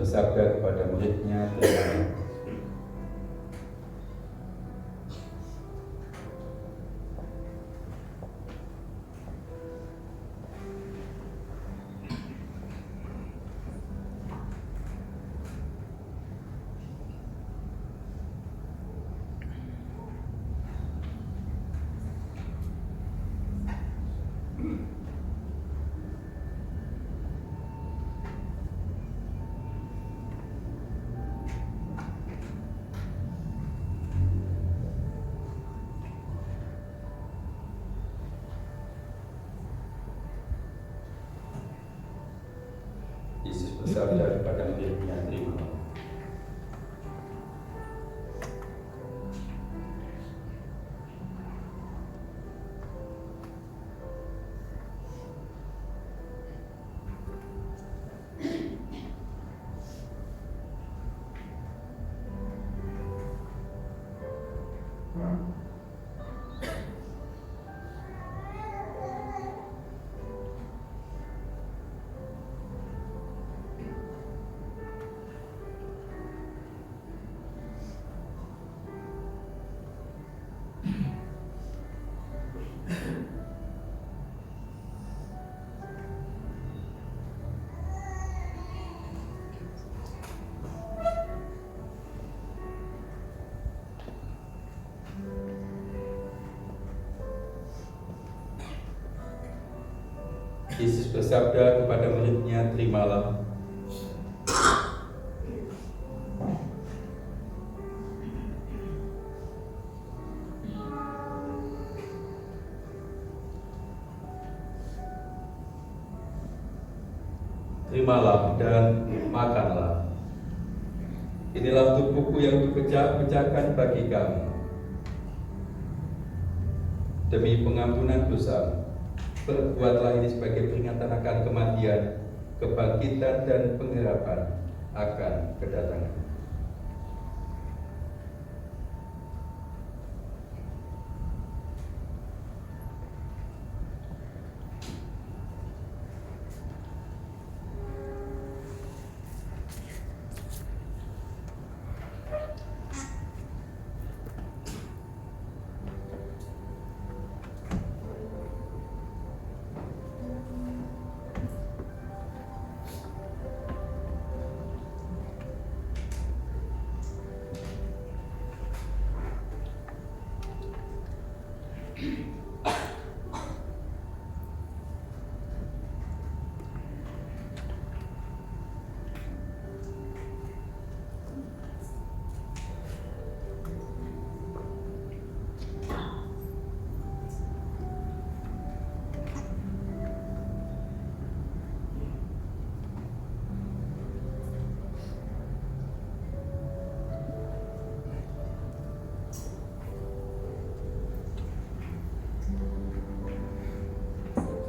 B: bersabda kepada muridnya, "Terimalah." Yesus bersabda kepada muridnya, "Terimalah." Yesus bersabda kepada muridnya, "Terimalah." Terimalah dan makanlah. Inilah tubuhku yang dipecah-pecahkan bagi kamu. Demi pengampunan dosa, perbuatlah ini sebagai peringatan akan kematian, kebangkitan, dan pengharapan akan kedatangan.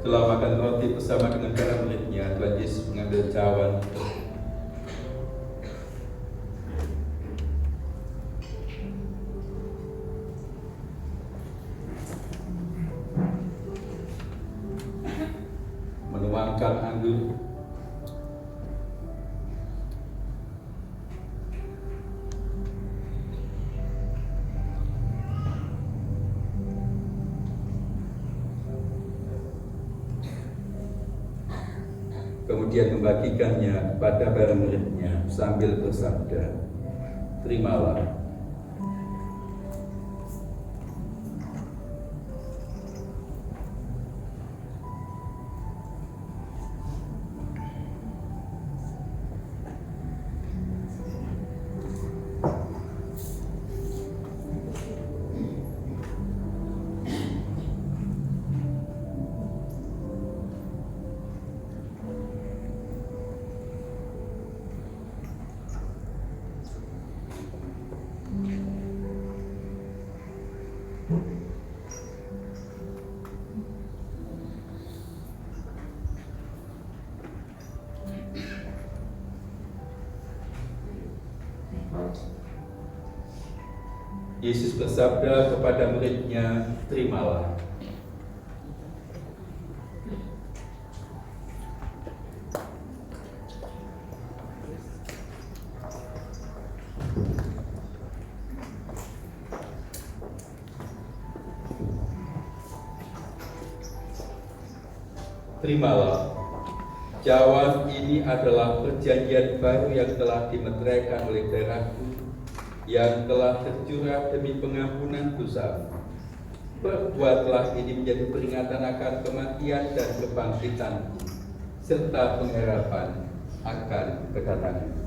B: Setelah makan roti bersama dengan para muridnya, Tuhan Yesus mengambil cawan, menuangkan anggur, kemudian membagikannya kepada para muridnya sambil bersabda, "Terimalah. Yesus bersabda kepada muridnya, "Terimalah." Terimalah, cawan ini adalah perjanjian baru yang telah dimeteraikan oleh darahku, yang telah tercurah demi pengampunan dosa. Perbuatlah ini menjadi peringatan akan kematian dan kebangkitanku, serta pengharapan akan kedatangan.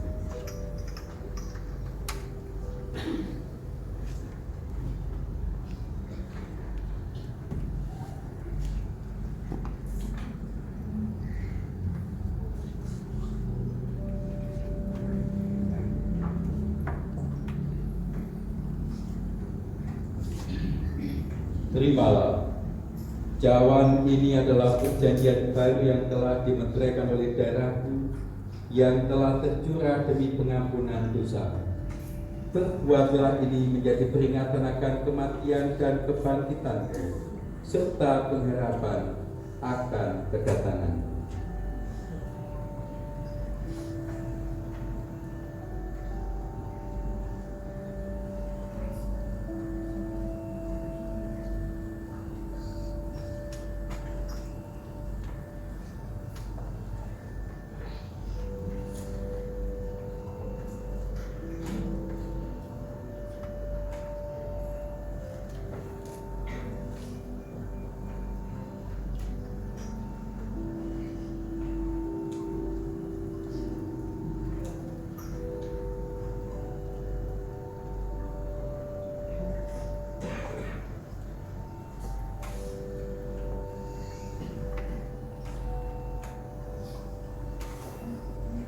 B: Terimalah, cawan ini adalah perjanjian baru yang telah dimeteraikan oleh darahku, yang telah tercurah demi pengampunan dosa. Perbuatlah ini menjadi peringatan akan kematian dan kebangkitanku, serta pengharapan akan kedatangan.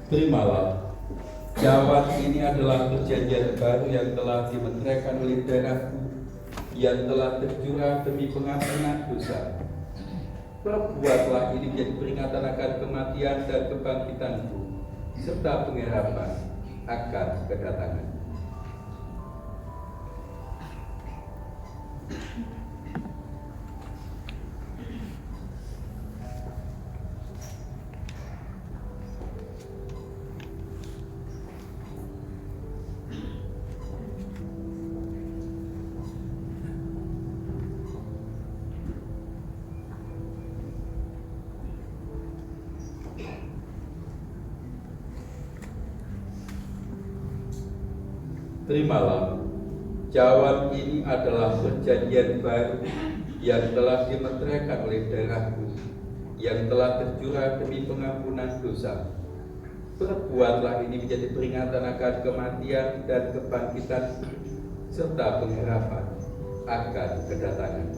B: Terimalah, cawan ini adalah perjanjian baru yang telah dimeteraikan oleh darahku, yang telah tercurah demi pengampunan dosa. Perbuatlah ini menjadi peringatan akan kematian dan kebangkitanku, serta pengharapan akan kedatangan. Terimalah, cawan ini adalah perjanjian baru yang telah dimeteraikan oleh darahku, yang telah tercurah demi pengampunan dosa. Perbuatlah ini menjadi peringatan akan kematian dan kebangkitan, serta pengharapan akan kedatangan.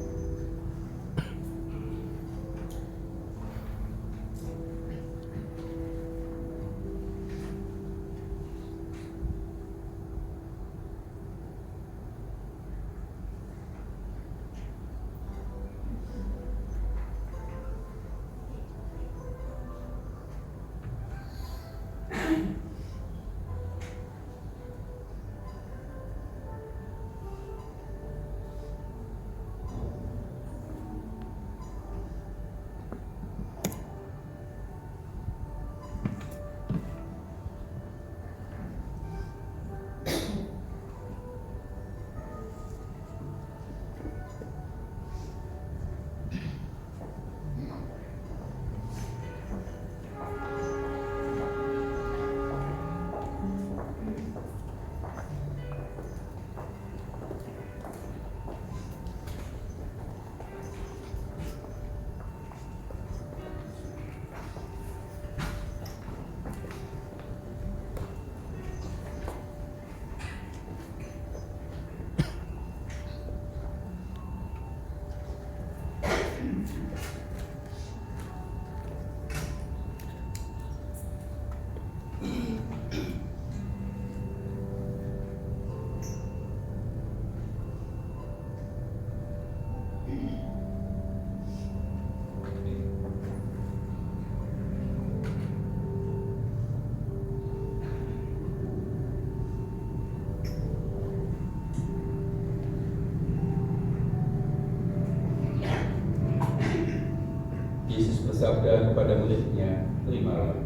B: Yesus bersabda kepada murid-Nya, "Terimalah."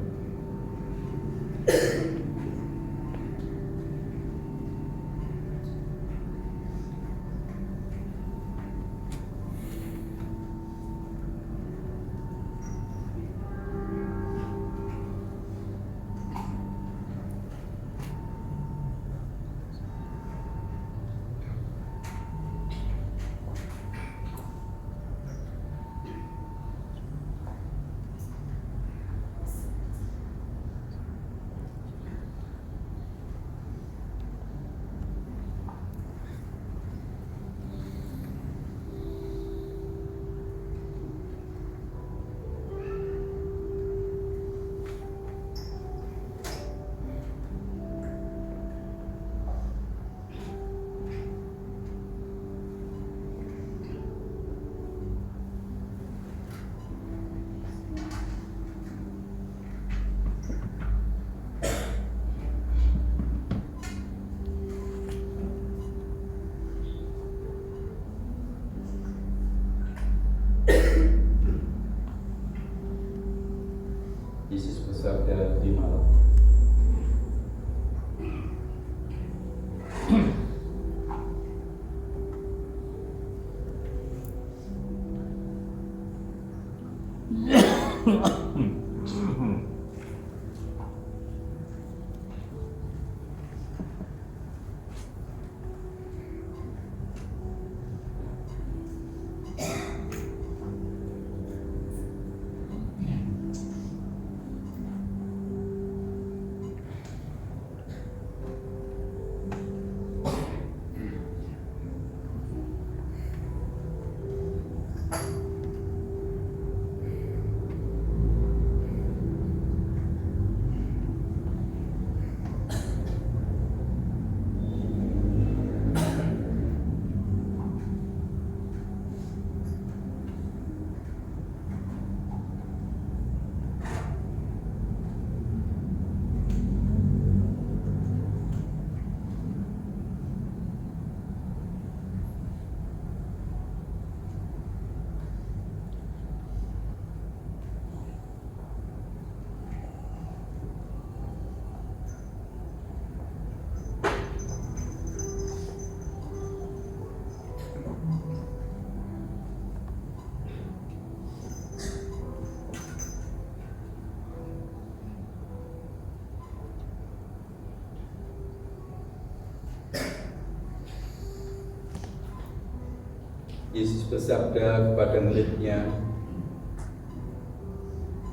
B: Yesus bersabda kepada murid-Nya,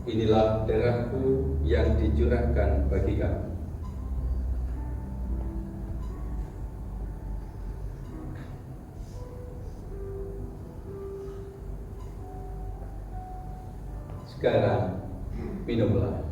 B: "Inilah darah-Ku yang dicurahkan bagi kamu." Sekarang minumlah.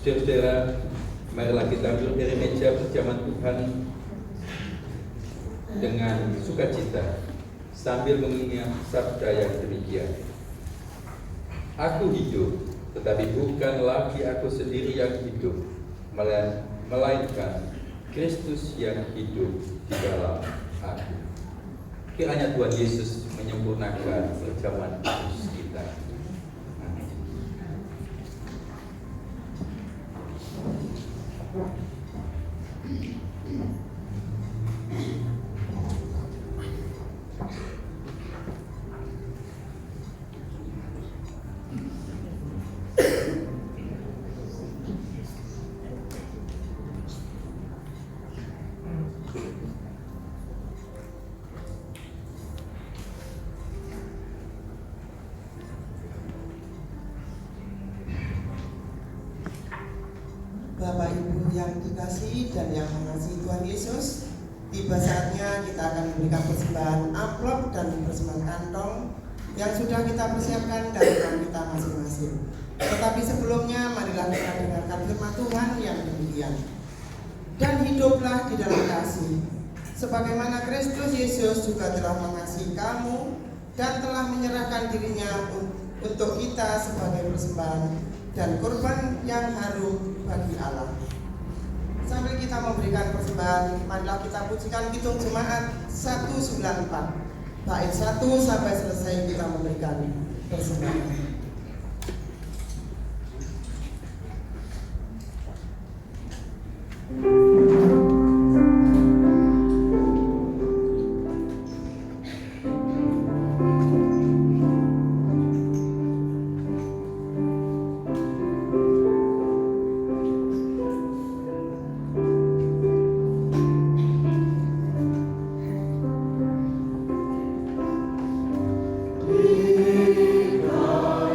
B: Saudara-saudara, marilah kita duduk dari meja perjamuan Tuhan dengan sukacita sambil mengingat sabda yang demikian. Aku hidup, tetapi bukan lagi aku sendiri yang hidup, melainkan Kristus yang hidup di dalam aku. Kiranya Tuhan Yesus menyempurnakan perjamuan kudus kita.
G: Bapak Ibu yang dikasihi dan yang mengasihi Tuhan Yesus, tiba saatnya kita akan memberikan persembahan amplop dan persembahan kantong yang sudah kita persiapkan dari rumah kita masing-masing. Tetapi sebelumnya marilah kita dengarkan firman Tuhan yang demikian. Dan hiduplah di dalam kasih, sebagaimana Kristus Yesus juga telah mengasihi kamu dan telah menyerahkan dirinya untuk kita sebagai persembahan dan korban yang harum bagi Allah. Sambil kita memberikan persembahan, marilah kita pujikan Kidung Jemaat 194 bait 1 sampai selesai kita memberikan persembahan.
H: God.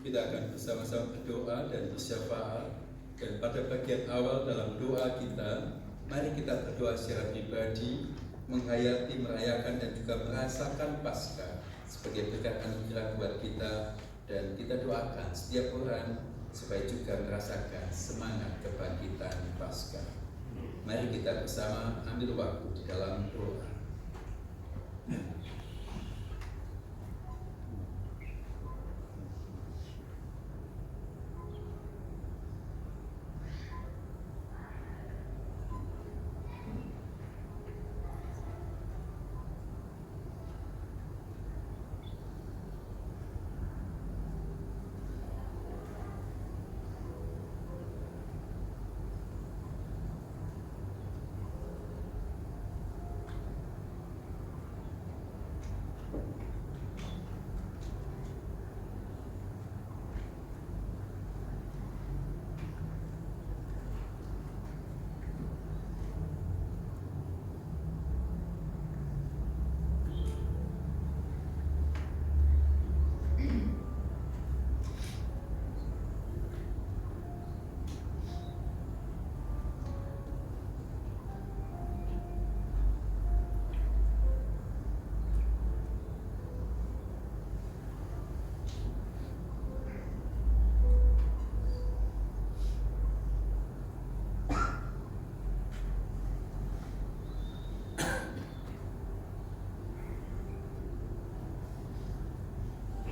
B: Kita akan bersama-sama berdoa dan bersyafaat. Dan pada bagian awal dalam doa kita, mari kita berdoa secara pribadi, menghayati, merayakan dan juga merasakan Paskah sebagai berkat anugerah buat kita. Dan kita doakan setiap orang supaya juga merasakan semangat kebangkitan Paskah. Mari kita bersama ambil waktu di dalam doa.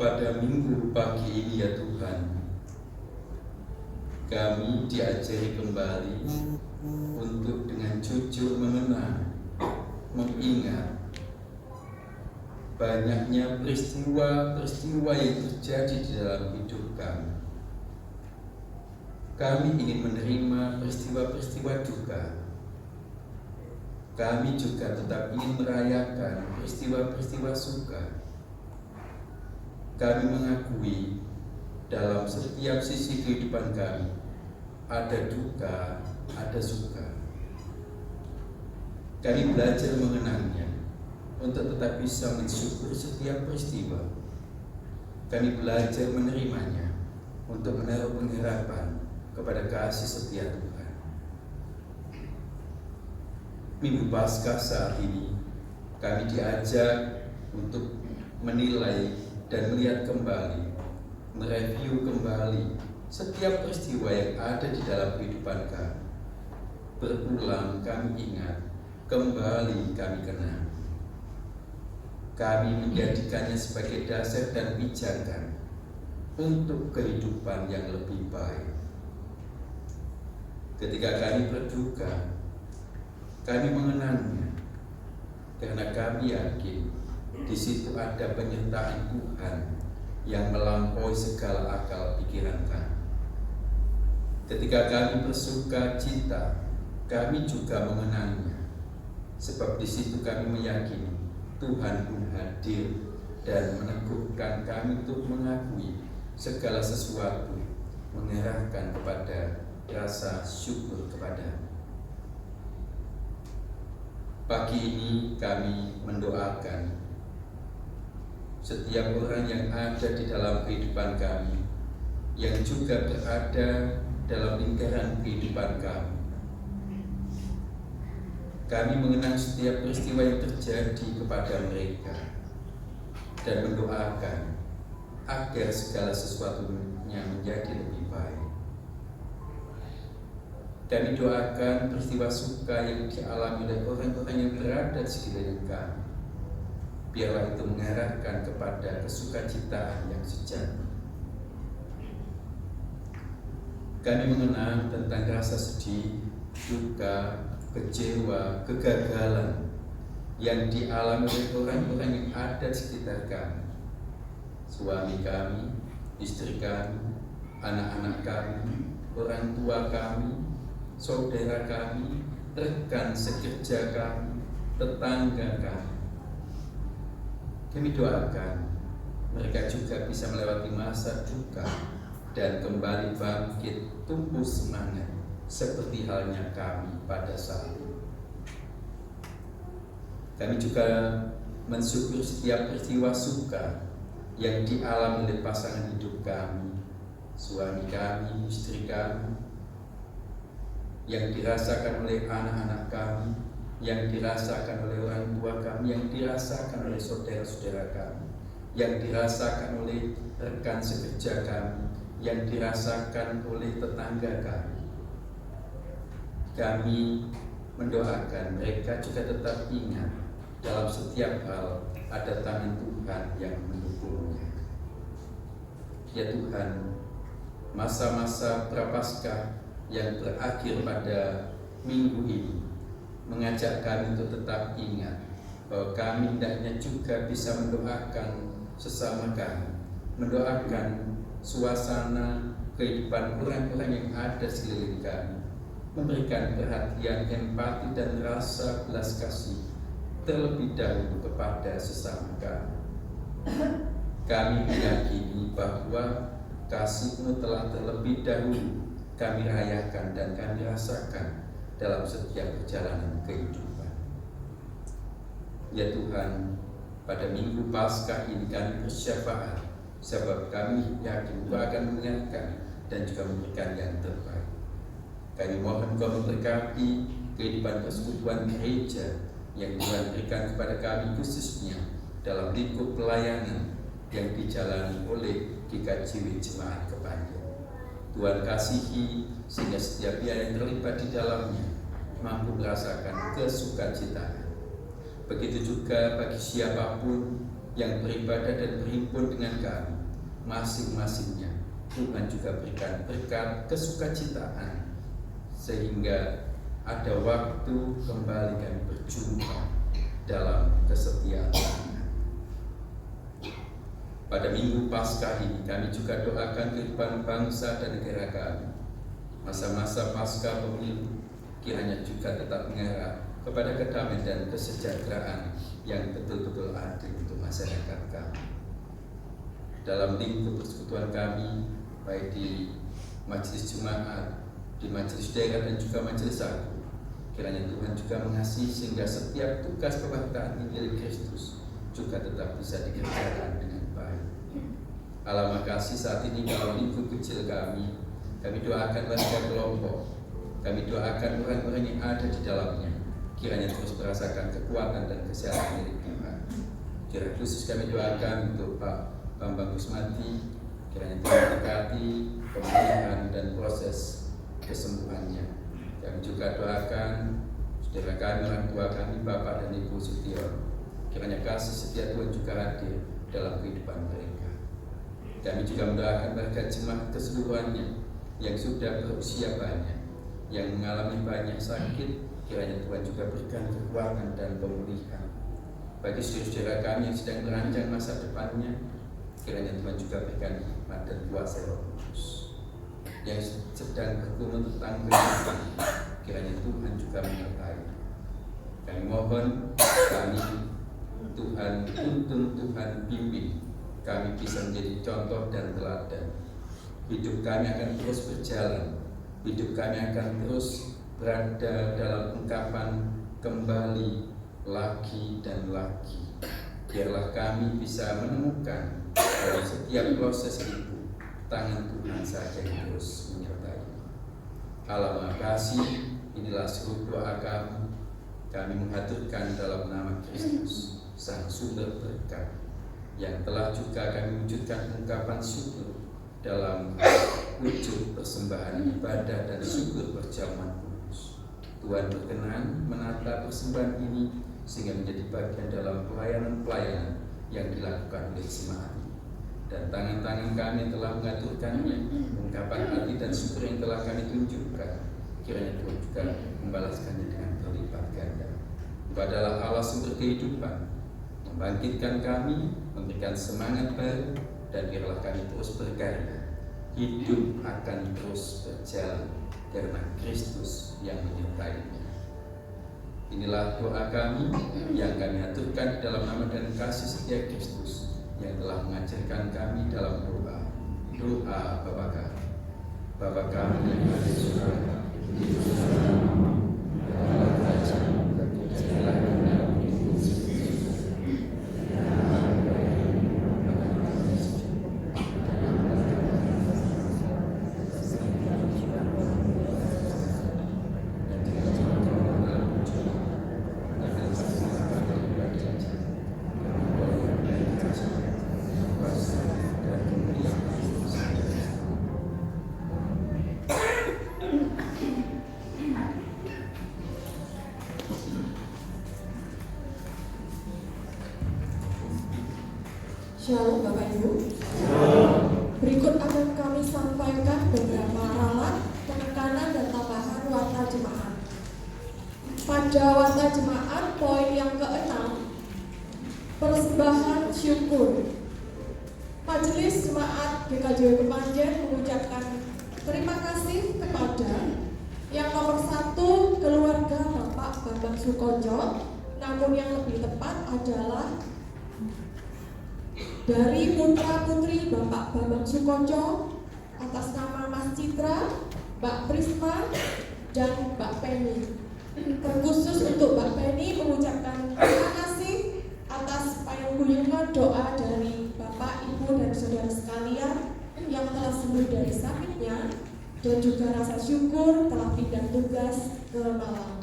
B: pada minggu pagi ini ya Tuhan, kami diajari kembali untuk dengan jujur mengenang, mengingat banyaknya peristiwa-peristiwa yang terjadi di dalam hidup kami. Kami ingin menerima peristiwa-peristiwa duka. Kami juga tetap ingin merayakan peristiwa-peristiwa suka. Kami mengakui dalam setiap sisi kehidupan kami ada duka, ada suka. Kami belajar mengenangnya untuk tetap bisa mensyukuri setiap peristiwa. Kami belajar menerimanya untuk menaruh pengharapan kepada kasih setia Tuhan. Minggu Paskah saat ini kami diajak untuk menilai dan melihat kembali, mereview kembali setiap peristiwa yang ada di dalam kehidupan kami. Berulang kami ingat, kembali kami kenang. Kami menjadikannya sebagai dasar dan pijakan untuk kehidupan yang lebih baik. Ketika kami berduka, kami mengenangnya karena kami yakin di situ ada penyertaan Tuhan yang melampaui segala akal pikiran kami. Ketika kami bersuka cita, kami juga mengenangnya, sebab di situ kami meyakini Tuhan pun hadir dan meneguhkan kami untuk mengakui segala sesuatu mengarahkan kepada rasa syukur kepada-Nya. Pagi ini kami mendoakan setiap orang yang ada di dalam kehidupan kami, yang juga berada dalam lingkaran kehidupan kami. Kami mengenang setiap peristiwa yang terjadi kepada mereka dan mendoakan agar segala sesuatunya menjadi lebih baik. Kami doakan peristiwa suka yang dialami oleh orang-orang yang berada di sekeliling kami. Biarlah itu mengarahkan kepada kesukacitaan yang sejati. Kami mengenang tentang rasa sedih, duka, kecewa, kegagalan yang dialami oleh orang-orang yang ada di sekitar kami. Suami kami, istri kami, anak-anak kami, orang tua kami, saudara kami, rekan sekerja kami, tetangga kami. Kami doakan mereka juga bisa melewati masa duka dan kembali bangkit, tumbuh semangat seperti halnya kami pada saat itu. Kami juga mensyukuri setiap peristiwa suka yang dialami oleh pasangan hidup kami, suami kami, istri kami, yang dirasakan oleh anak-anak kami, yang dirasakan oleh orang tua kami, yang dirasakan oleh saudara-saudara kami, yang dirasakan oleh rekan sekerja kami, yang dirasakan oleh tetangga kami. Kami mendoakan mereka juga tetap ingat dalam setiap hal ada tangan Tuhan yang mendukungnya. Ya Tuhan, masa-masa Prapaskah yang berakhir pada minggu ini mengajak kami untuk tetap ingat bahwa kami hendaknya juga bisa mendoakan sesama kami, mendoakan suasana kehidupan orang-orang yang ada sekeliling kami, memberikan perhatian, empati dan rasa belas kasih terlebih dahulu kepada sesama kami. Kami meyakini bahwa kasih-Mu telah terlebih dahulu kami rayakan dan kami rasakan dalam setiap perjalanan kehidupan. Ya Tuhan, pada minggu Paskah ini kami bersyafaat, sebab kami yakin Engkau akan mengingatkan dan juga memberikan yang terbaik. Kami mohon Engkau memberkati kehidupan persekutuan gereja yang Tuhan berikan kepada kami, khususnya dalam lingkup pelayanan yang dijalani oleh GKJW Jemaat Kepanjen. Tuhan kasihi sehingga setiap pihak yang terlibat di dalamnya mampu merasakan kesukacitaan. Begitu juga bagi siapapun yang beribadah dan berhimpun dengan kami, masing-masingnya Tuhan juga berikan berkat kesukacitaan sehingga ada waktu kembali kami berjumpa dalam kesetiaan. Pada Minggu Paskah ini kami juga doakan kehidupan bangsa dan negara kami. Masa-masa Paskah pemilu kiranya juga tetap mengarah kepada kedamaian dan kesejahteraan yang betul-betul adil untuk masyarakat kami. Dalam lingkup persekutuan kami, baik di majelis jemaat, di majelis daerah dan juga majelis agung, kiranya Tuhan juga mengasihi sehingga setiap tugas pemberitaan milik Kristus juga tetap bisa dikerjakan dengan baik. Allah makasih saat ini dalam lingkup kecil kami doakan warga kelompok, kami doakan orang-orang yang ada di dalamnya, kiranya terus merasakan kekuatan dan kesehatan milik Tuhan. Kira khusus kami doakan untuk Pak Bambang Kusmati, kiranya Tuhan berkati pemulihan dan proses kesembuhannya. Kami juga doakan saudara kami, orang tua kami, Bapak dan Ibu Sution, kiranya kasih setia Tuhan juga hadir dalam kehidupan mereka. Kami juga mendoakan warga jemaat keseluruhannya yang sudah berusia banyak, yang mengalami banyak sakit, kiranya Tuhan juga berikan kekuatan dan pemulihan. Bagi saudara kami yang sedang merancang masa depannya, kiranya Tuhan juga berikan hikmat dan kuasa Roh Kudus. Yang sedang bergumul tentang kehidupan, kiranya Tuhan juga menyertai. Kami mohon Tuhan tuntun, Tuhan bimbing, kami bisa menjadi contoh dan teladan. Hidup kami akan terus berjalan, hidup kami akan terus berada dalam ungkapan kembali lagi dan lagi. Biarlah kami bisa menemukan dalam setiap proses itu tangan Tuhan saja yang terus menyertai. Allah makasih, inilah seluruh doa kami menghaturkan dalam nama Kristus, Sang Sumber Berkat, yang telah juga kami wujudkan ungkapan syukur dalam wujud persembahan ibadah dan syukur perjamuan kudus. Tuhan berkenan menata persembahan ini sehingga menjadi bagian dalam pelayanan-pelayanan yang dilakukan oleh jemaat. Dan tangan-tangan kami telah mengaturkannya, ungkapan hati dan syukur yang telah kami tunjukkan, kiranya Tuhan juga membalaskannya dengan berlipat ganda. Engkau adalah Allah sumber kehidupan, membangkitkan kami, memberikan semangat baru, dan biarlah kami terus berkarya. Hidup akan terus berjalan karena Kristus yang menyertainya. Inilah doa kami yang kami aturkan dalam nama dan kasih setia Kristus yang telah mengajarkan kami dalam doa Bapa kami. Bapa kami yang ada di surga, dikuduskanlah namamu, datanglah kerajaanmu, jadilah kehendakmu di bumi seperti di surga.
H: Shalom Bapak Ibu. Berikut akan kami sampaikan beberapa ralat, penekanan dan tambahan warta jemaat. Pada warta jemaat poin yang ke-6, persembahan syukur. Majelis Jemaat GKJW Kepanjen mengucapkan terima kasih kepada yang nomor 1 keluarga Bapak Bambang Sukonjo, namun yang lebih tepat adalah dari putra-putri Bapak Bambang Sukonjo atas nama Mas Citra, Mbak Prisma, dan Mbak Penny. Terkhusus untuk Mbak Penny mengucapkan terima kasih atas payung-payungan doa dari Bapak, Ibu, dan saudara sekalian yang telah sembuh dari sakitnya dan juga rasa syukur telah pindah tugas ke Malang.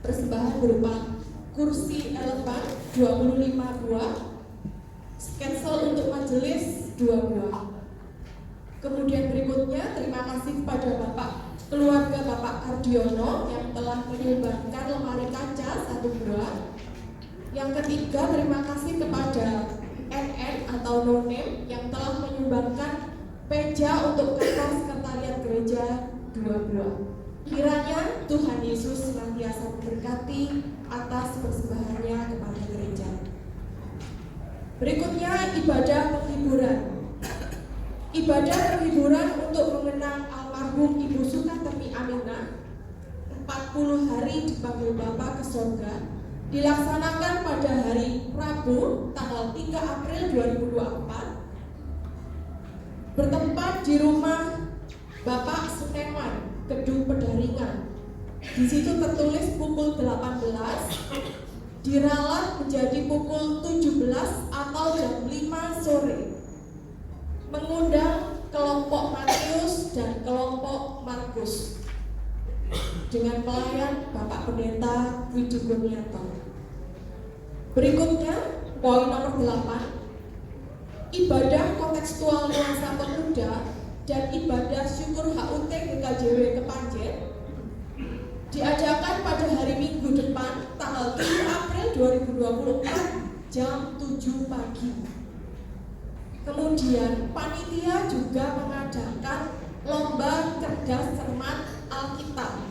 H: Persembahan berupa kursi elevan 25 buah, sketsel untuk majelis 2 buah. Kemudian berikutnya terima kasih kepada Bapak keluarga Bapak Ardiono yang telah menyumbangkan lemari kaca 1 buah. Yang ketiga, terima kasih kepada NN atau No Name yang telah menyumbangkan meja untuk kantor sekretariat gereja 2 buah. Kiranya Tuhan Yesus senantiasa memberkati atas persembahannya kepada gereja. Berikutnya ibadah penghiburan. Ibadah penghiburan untuk mengenang almarhum Ibu Sukatemi Aminah 40 hari dipanggil Bapa ke surga dilaksanakan pada hari Rabu tanggal 3 April 2024 bertempat di rumah Bapak Suneman, Kedung Pedaringan. Di situ tertulis pukul 18, diralat menjadi pukul 17 atau jam 5 sore. Mengundang kelompok Matius dan kelompok Markus dengan pelayan Bapak Pendeta Widi Guniarto. Berikutnya, poin nomor 8, ibadah kontekstual nuansa pemuda dan ibadah syukur HUT GKJW Kepanjen diadakan pada hari Minggu depan tanggal 7 April 2024 jam 7 pagi. Kemudian panitia juga mengadakan lomba cerdas cermat Alkitab.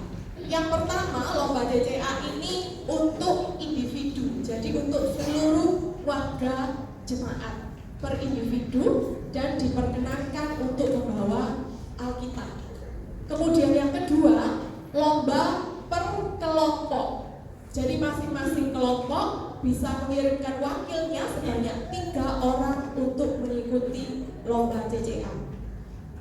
H: Yang pertama, lomba DCA ini untuk individu, jadi untuk seluruh warga jemaat per individu dan diperkenankan untuk membawa Alkitab. Kemudian yang kedua, lomba per kelompok. Jadi masing-masing kelompok bisa mengirimkan wakilnya sebanyak 3 orang untuk mengikuti lomba DCA.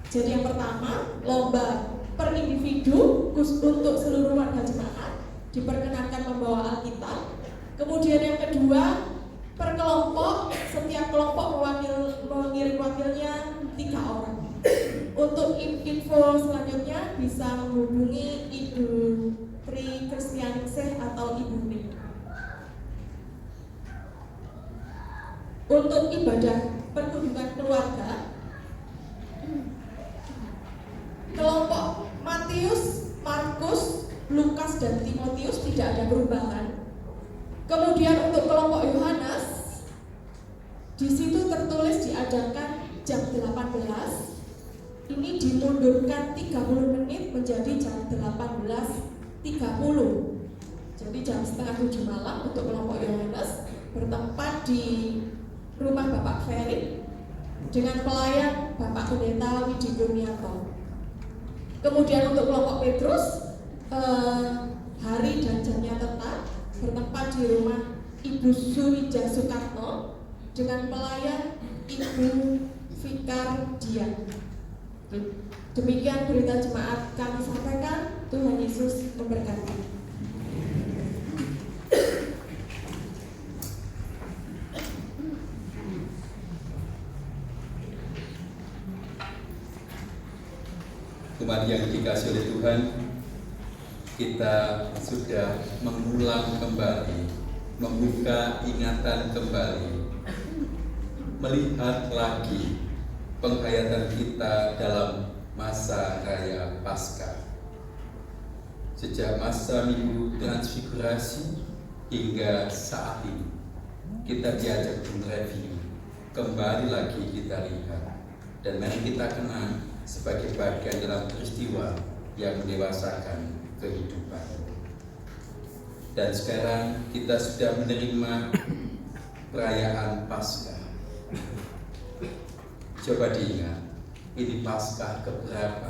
H: Jadi yang pertama, lomba per individu untuk seluruh warga jemaat diperkenankan membawa Alkitab. Kemudian yang kedua, per kelompok, setiap kelompok mengirim wakilnya 3 orang. Untuk info selanjutnya bisa menghubungi Ibu Tri Kristianingsih atau Ibu Nik. Untuk ibadah perkunjungan keluarga, kelompok Matius, Markus, Lukas, dan Timotius tidak ada perubahan. Kemudian untuk kelompok Yohanes, di situ tertulis diadakan jam 18. Ini dimundurkan 30 menit menjadi jam 18.30. Jadi jam setengah 7 malam untuk kelompok Yohanes bertempat di rumah Bapak Ferry dengan pelayan Bapak Pendeta Widi Guniarto. Kemudian untuk kelompok Petrus, hari dan jamnya tetap bertempat di rumah Ibu Surija Soekarno dengan pelayan Ibu Fikar Dian. Demikian berita jemaat kami sampaikan. Tuhan Yesus memberkati.
B: Umat yang dikasihi oleh Tuhan, kita sudah mengulang kembali, membuka ingatan kembali, melihat lagi penghayatan kita dalam masa raya Paskah. Sejak masa Minggu Transfigurasi hingga saat ini, kita diajak mereview, kembali lagi kita lihat, dan mari kita kenang sebagai bagian dalam peristiwa yang mendewasakan kehidupan. Dan sekarang kita sudah menerima perayaan Paskah. Coba diingat, ini Paskah keberapa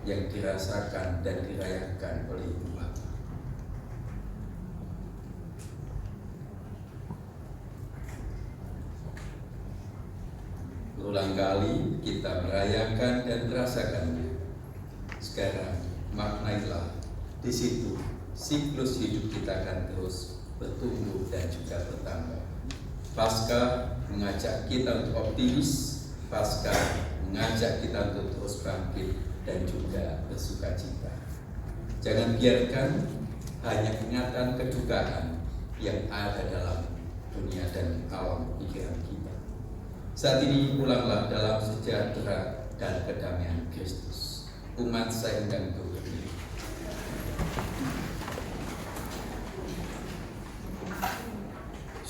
B: yang dirasakan dan dirayakan oleh umat. Berulang kali kita merayakan dan merasakannya. Sekarang maknailah, di situ siklus hidup kita akan terus bertumbuh dan juga bertambah. Paskah mengajak kita untuk optimis. Paskah mengajak kita untuk terus bangkit dan juga bersukacita. Jangan biarkan hanya ingatan kedukaan yang ada dalam dunia dan alam pikiran kita. Saat ini pulanglah dalam sejahtera dan kedamaian Kristus. Umat saya undang untuk berdiri.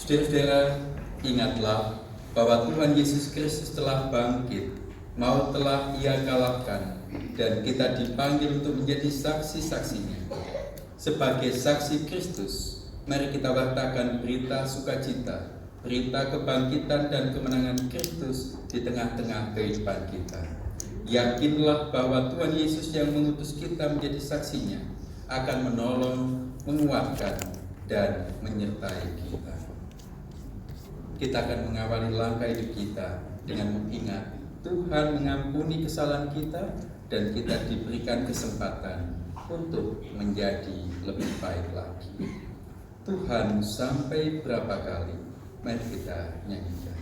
B: Saudara-saudara, ingatlah bahwa Tuhan Yesus Kristus telah bangkit, maut telah Ia kalahkan, dan kita dipanggil untuk menjadi saksi-saksinya. Sebagai saksi Kristus, mari kita wartakan berita sukacita, berita kebangkitan dan kemenangan Kristus di tengah-tengah kehidupan kita. Yakinlah bahwa Tuhan Yesus yang mengutus kita menjadi saksinya akan menolong, menguatkan, dan menyertai kita. Kita akan mengawali langkah hidup kita dengan mengingat Tuhan mengampuni kesalahan kita dan kita diberikan kesempatan untuk menjadi lebih baik lagi. Tuhan sampai berapa kali? Mari kita nyanyikan.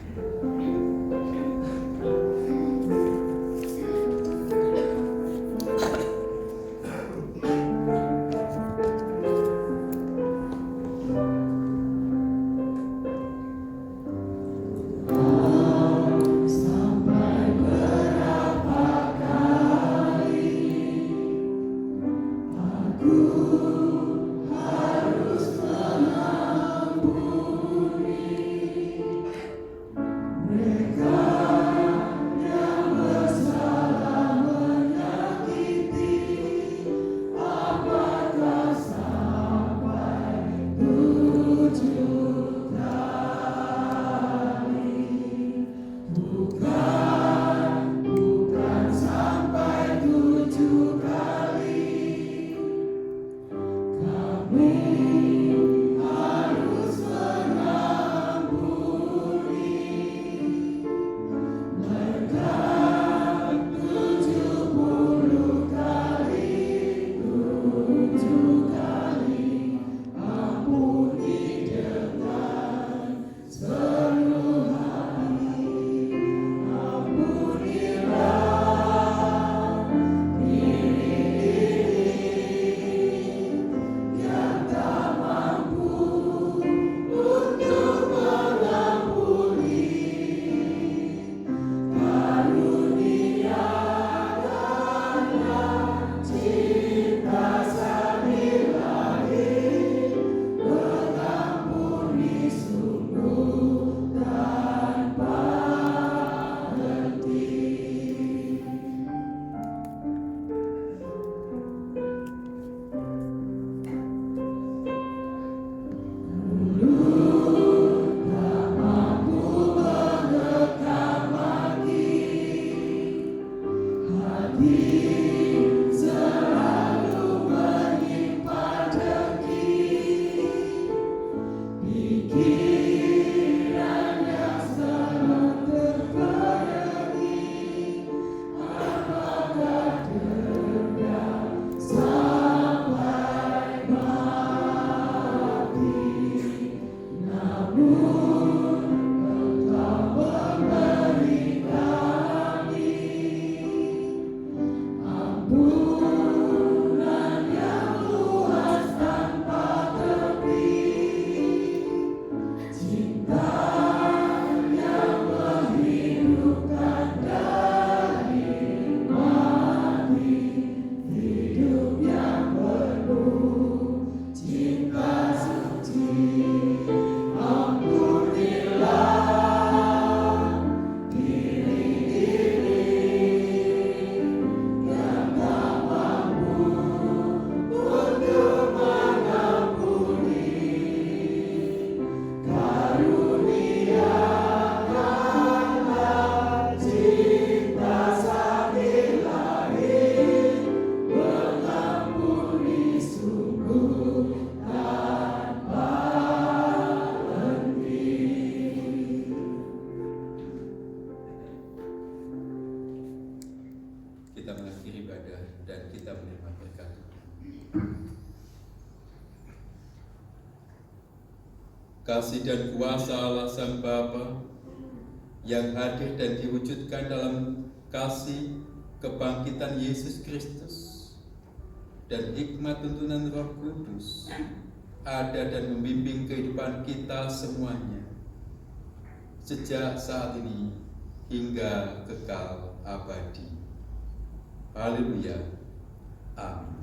B: Kita mengakhiri ibadah dan kita menerima berkat. Kasih dan kuasa Allah Sang Bapa yang hadir dan diwujudkan dalam kasih kebangkitan Yesus Kristus dan hikmat tuntunan Roh Kudus ada dan membimbing kehidupan kita semuanya sejak saat ini hingga kekal abadi. Haleluya. Amin.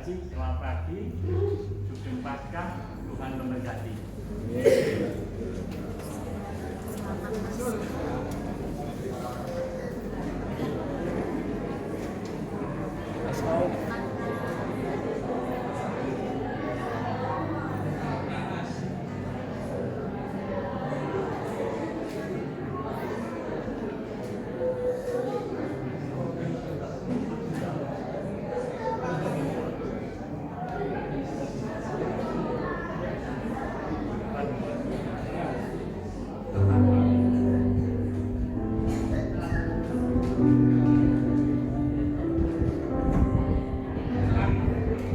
C: kasih, selamat pagi, Sugeng Paskah, Tuhan memberkati.